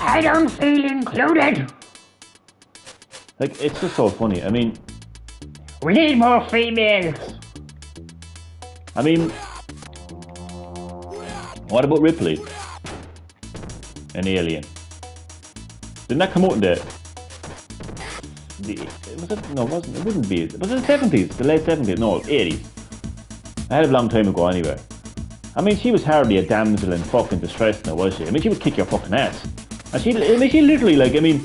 I don't feel included. Like, it's just so funny. I mean, we need more females. I mean, what about Ripley? An alien. Didn't that come out in the was it? No, it wasn't. It wouldn't be. Was it the 70s? The late 70s? No, 80s. A hell of a long time ago anyway. I mean, she was hardly a damsel in fucking distress now, was she? I mean, she would kick your fucking ass. And she literally, like, I mean,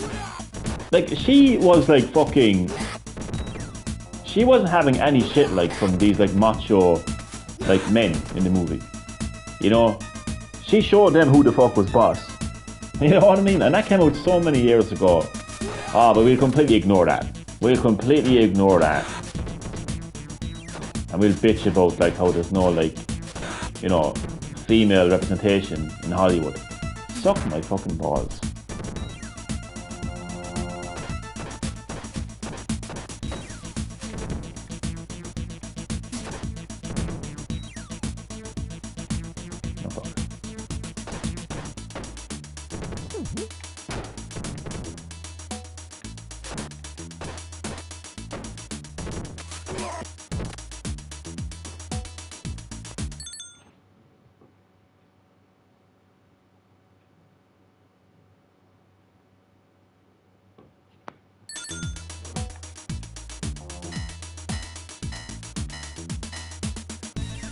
like, she was like fucking... She wasn't having any shit, like, from these, like, macho, like, men in the movie. You know? She showed them who the fuck was boss. You know what I mean? And that came out so many years ago. Ah, but we'll completely ignore that. We'll completely ignore that. And we'll bitch about, like, how there's no, like, you know, female representation in Hollywood. Suck my fucking balls.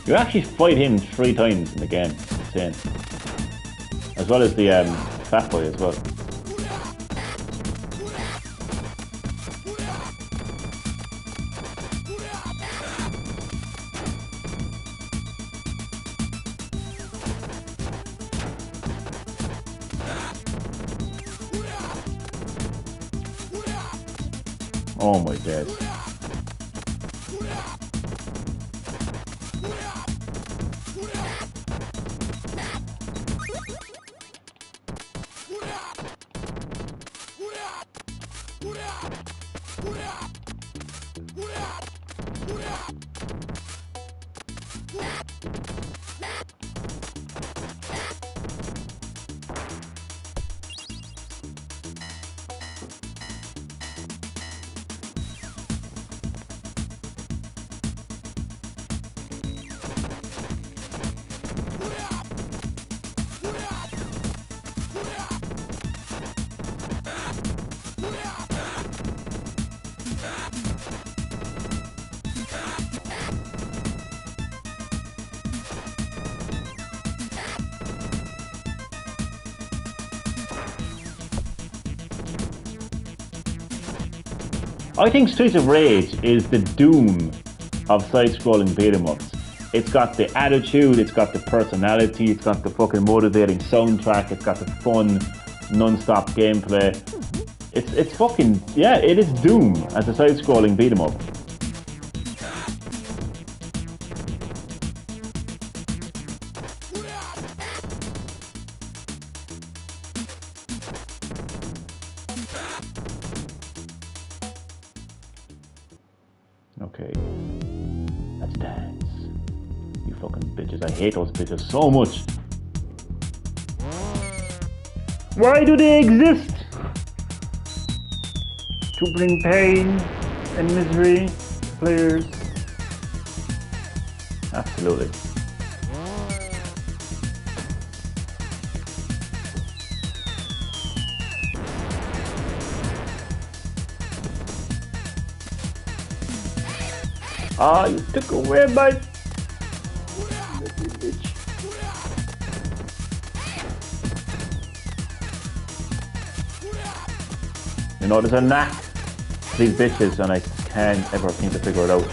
You actually fight him 3 times in the game. It's insane. As well as the fat boy as well. Oh my days. I think Streets of Rage is the Doom of side-scrolling beat-em-ups. It's got the attitude, it's got the personality, it's got the fucking motivating soundtrack, it's got the fun, non-stop gameplay. It's fucking, yeah, it is Doom as a side-scrolling beat-em-up. Okay, let's dance. You fucking bitches. I hate those bitches so much. Why do they exist? To bring pain and misery to players. Absolutely. Ah, you took away my... bitch. You know, there's a knack to these bitches and I can't ever seem to figure it out.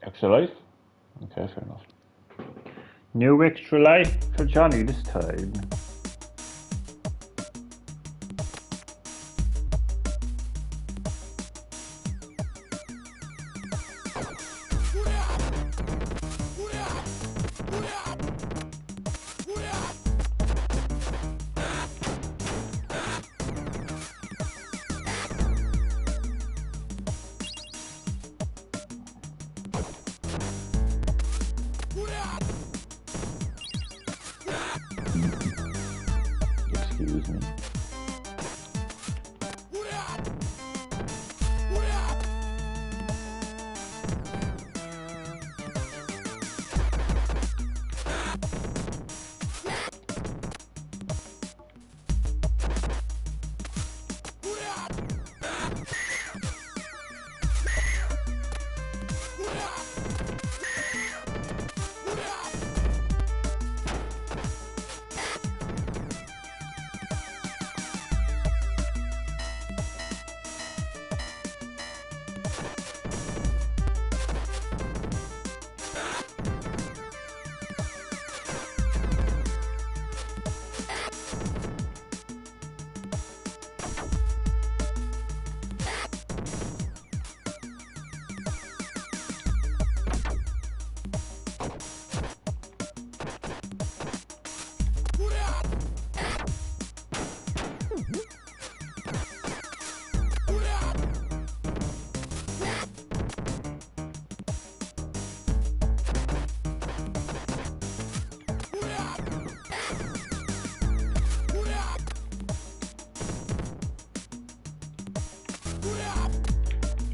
Extra life? Okay, fair enough. New extra life for Johnny this time.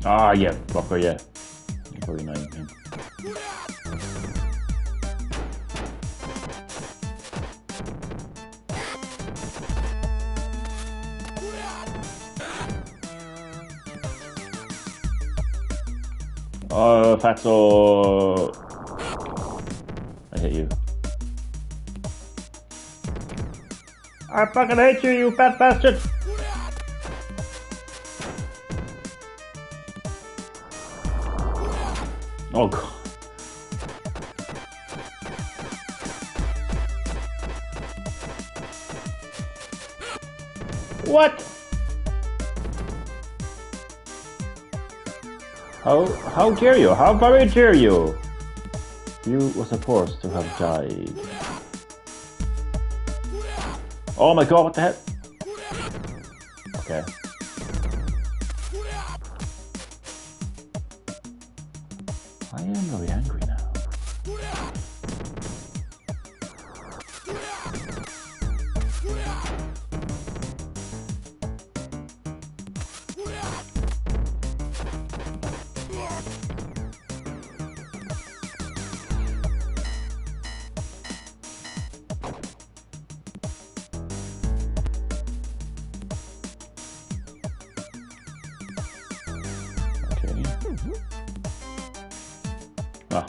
Ah, yeah, fucker, yeah. You're very annoying him. Oh, Fatso! I hate you. I fucking hate you, you fat bastard! Oh god. What? How dare you? How very dare you? You were supposed to have died. Oh my god, what the hell? Okay. I am very angry now. Ah.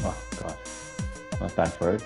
Oh god. Not that word.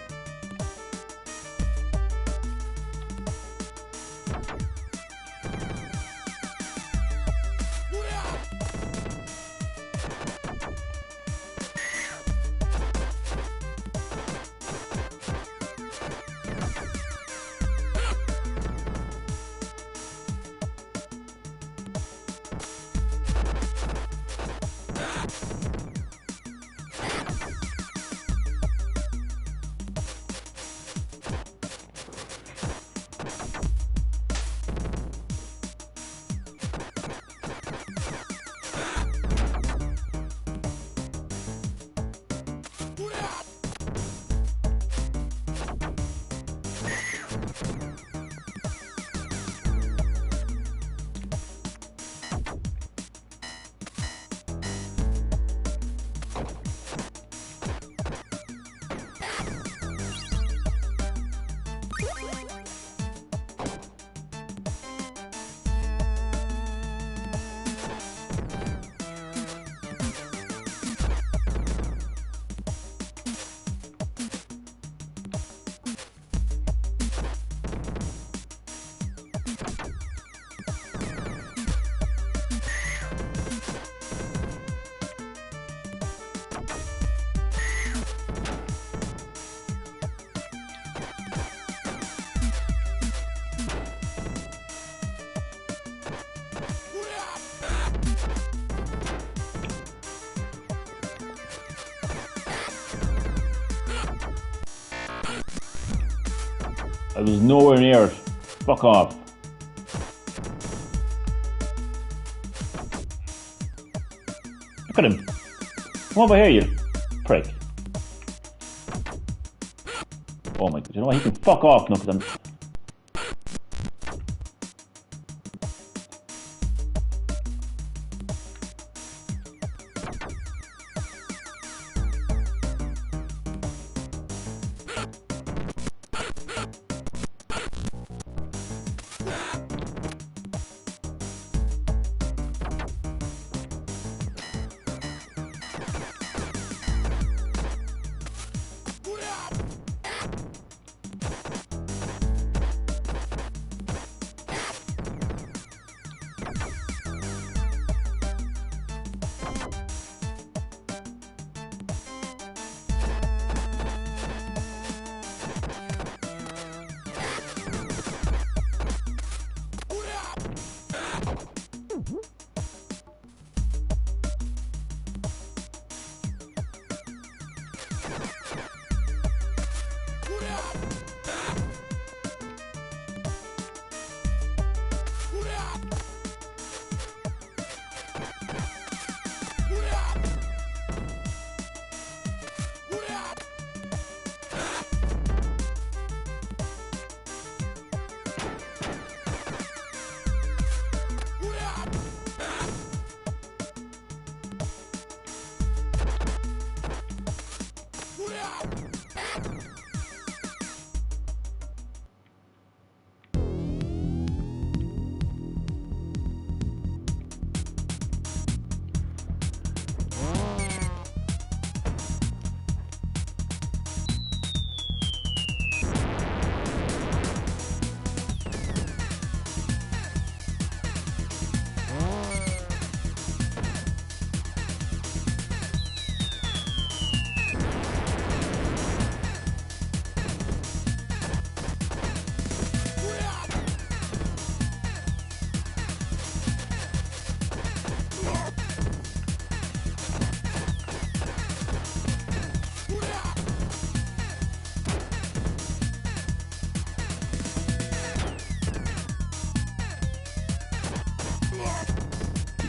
I was nowhere near it. Fuck off. Look at him. Come over here, you prick. Oh my god, you know what? He can fuck off, Knuckle.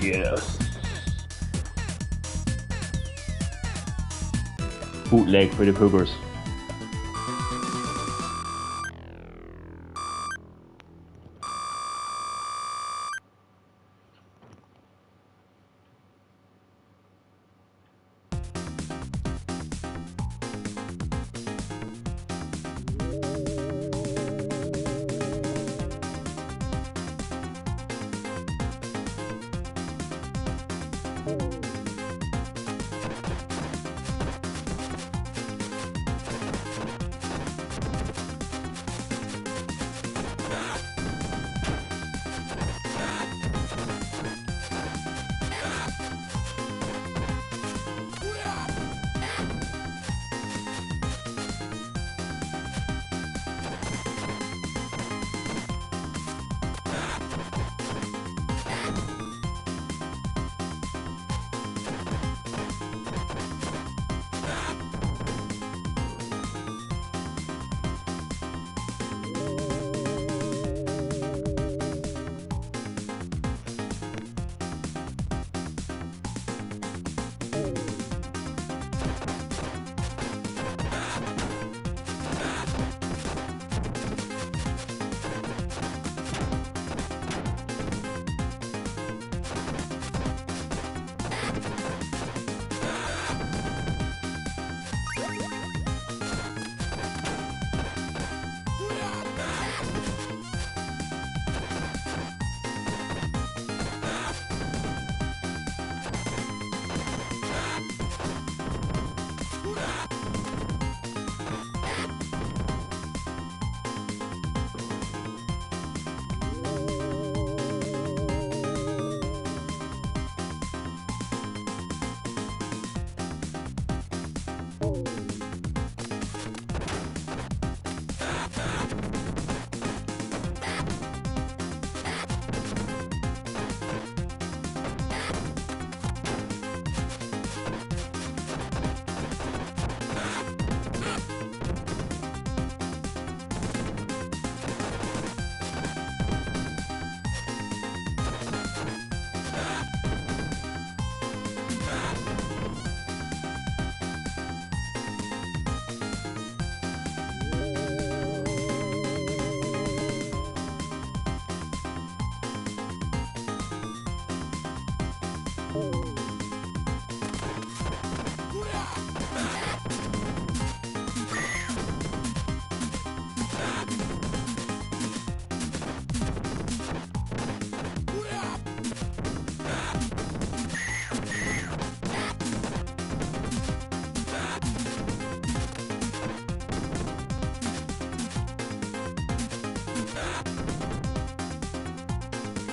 Yes. Bootleg for the Cougars.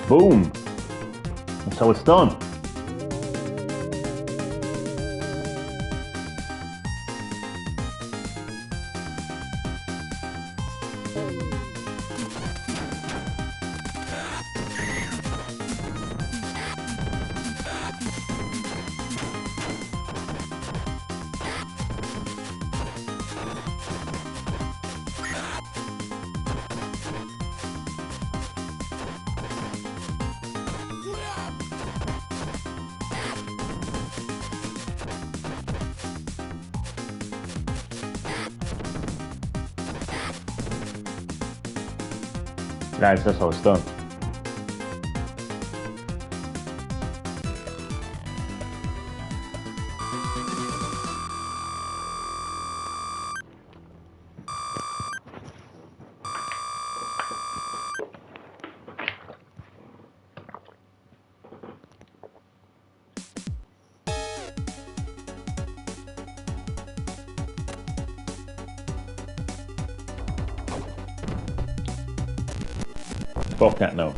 Boom! And so it's done. Guys, that's how it's done. Fuck that now.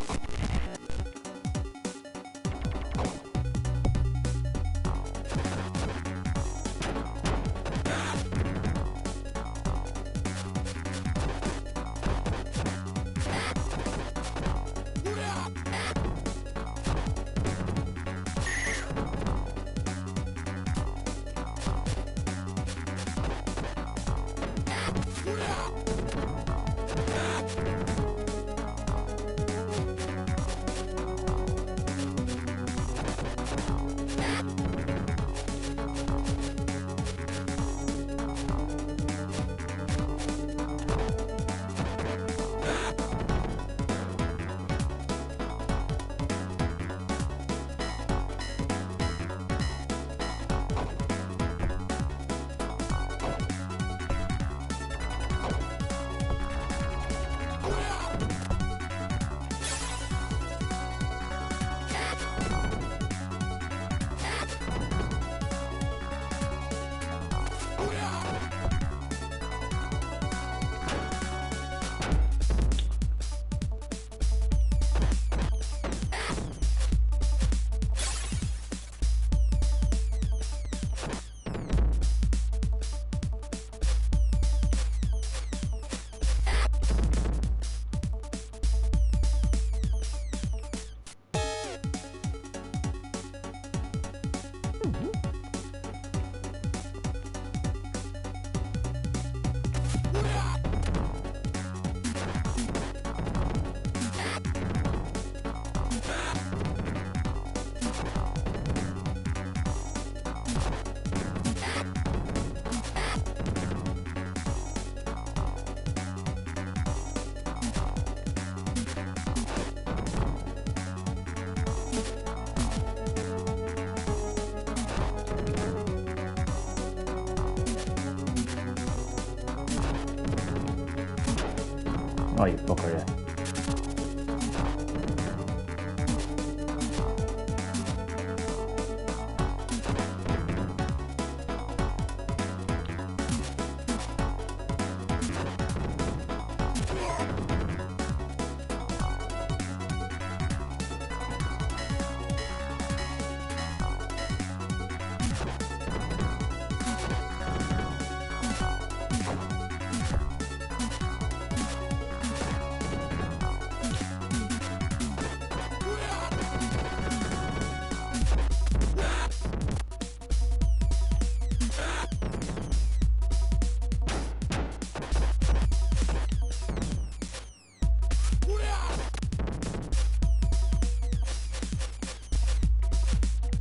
Oh, you fucker, yeah.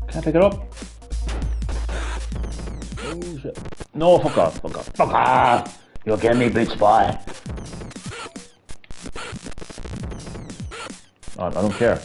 Can I pick it up? Oh shit. No, fuck off, fuck off. Fuck off! You'll get me, bitch boy. Oh, I don't care.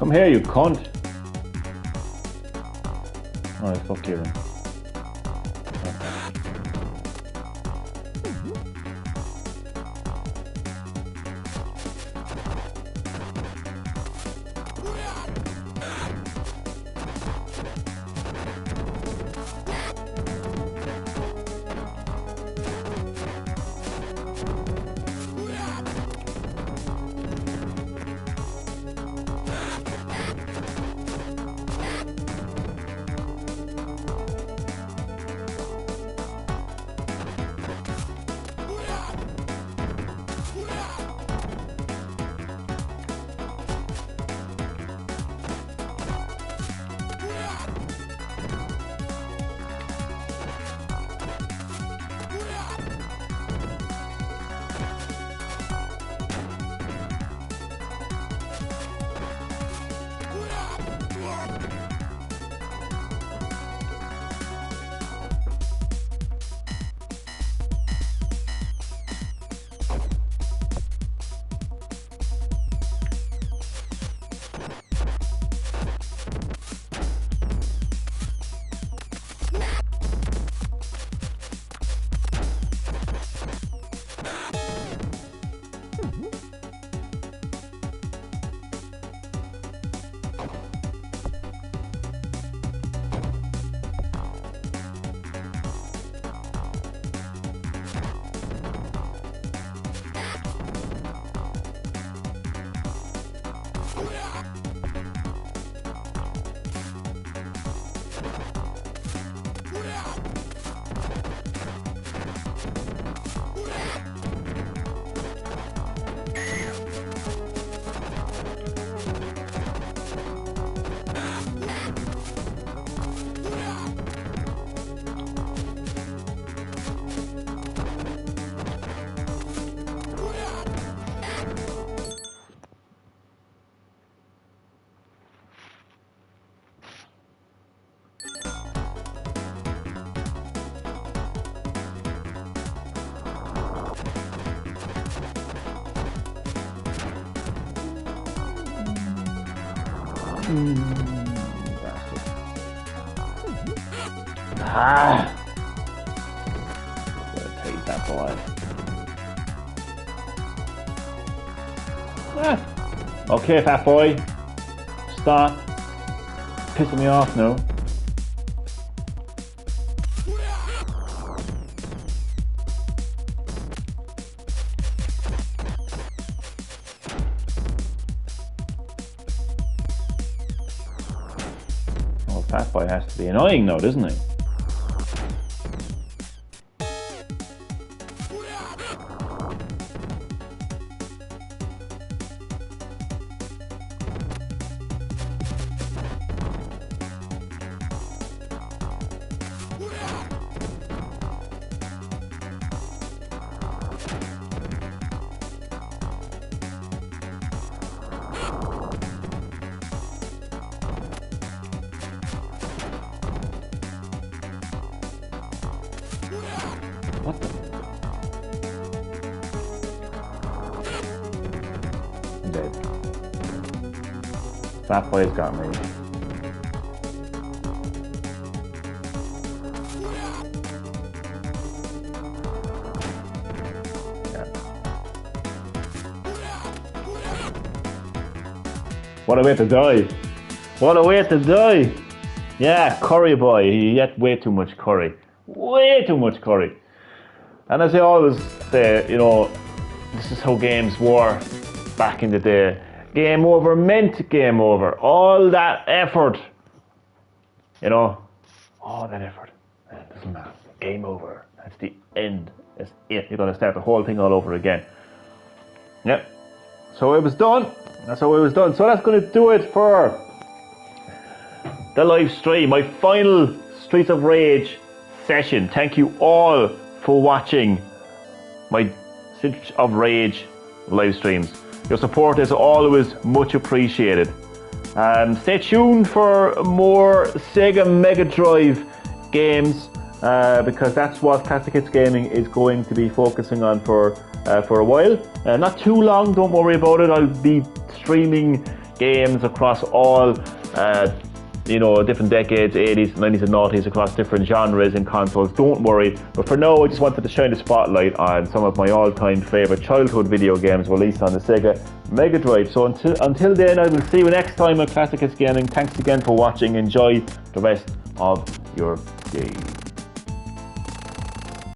Come here, you cunt. Alright, fuck you then. Ah! Gotta take that boy. Ah. Okay, fat boy. Stop pissing me off now. Well, fat boy has to be annoying now, doesn't he? What the? I'm dead. Fat boy's got me. Yeah. What a way to die. What a way to die. Yeah, curry boy. He ate way too much curry. Way too much curry. And as I always say, you know, this is how games were back in the day. Game over meant game over. All that effort, you know, all that effort. It doesn't matter. Game over. That's the end. That's it. You're going to start the whole thing all over again. Yep. So it was done. That's how it was done. So that's going to do it for the live stream. My final Streets of Rage session. Thank you all for watching my Streets of Rage live streams. Your support is always much appreciated. Stay tuned for more Sega Mega Drive games because that's what Classic Hits Gaming is going to be focusing on for a while. Not too long, don't worry about it. I'll be streaming games across all different decades, 80s, 90s and 90s, across different genres and consoles. Don't worry. But for now, I just wanted to shine the spotlight on some of my all-time favourite childhood video games released on the Sega Mega Drive. So until then, I will see you next time on Classic Hits Gaming. Thanks again for watching. Enjoy the rest of your day.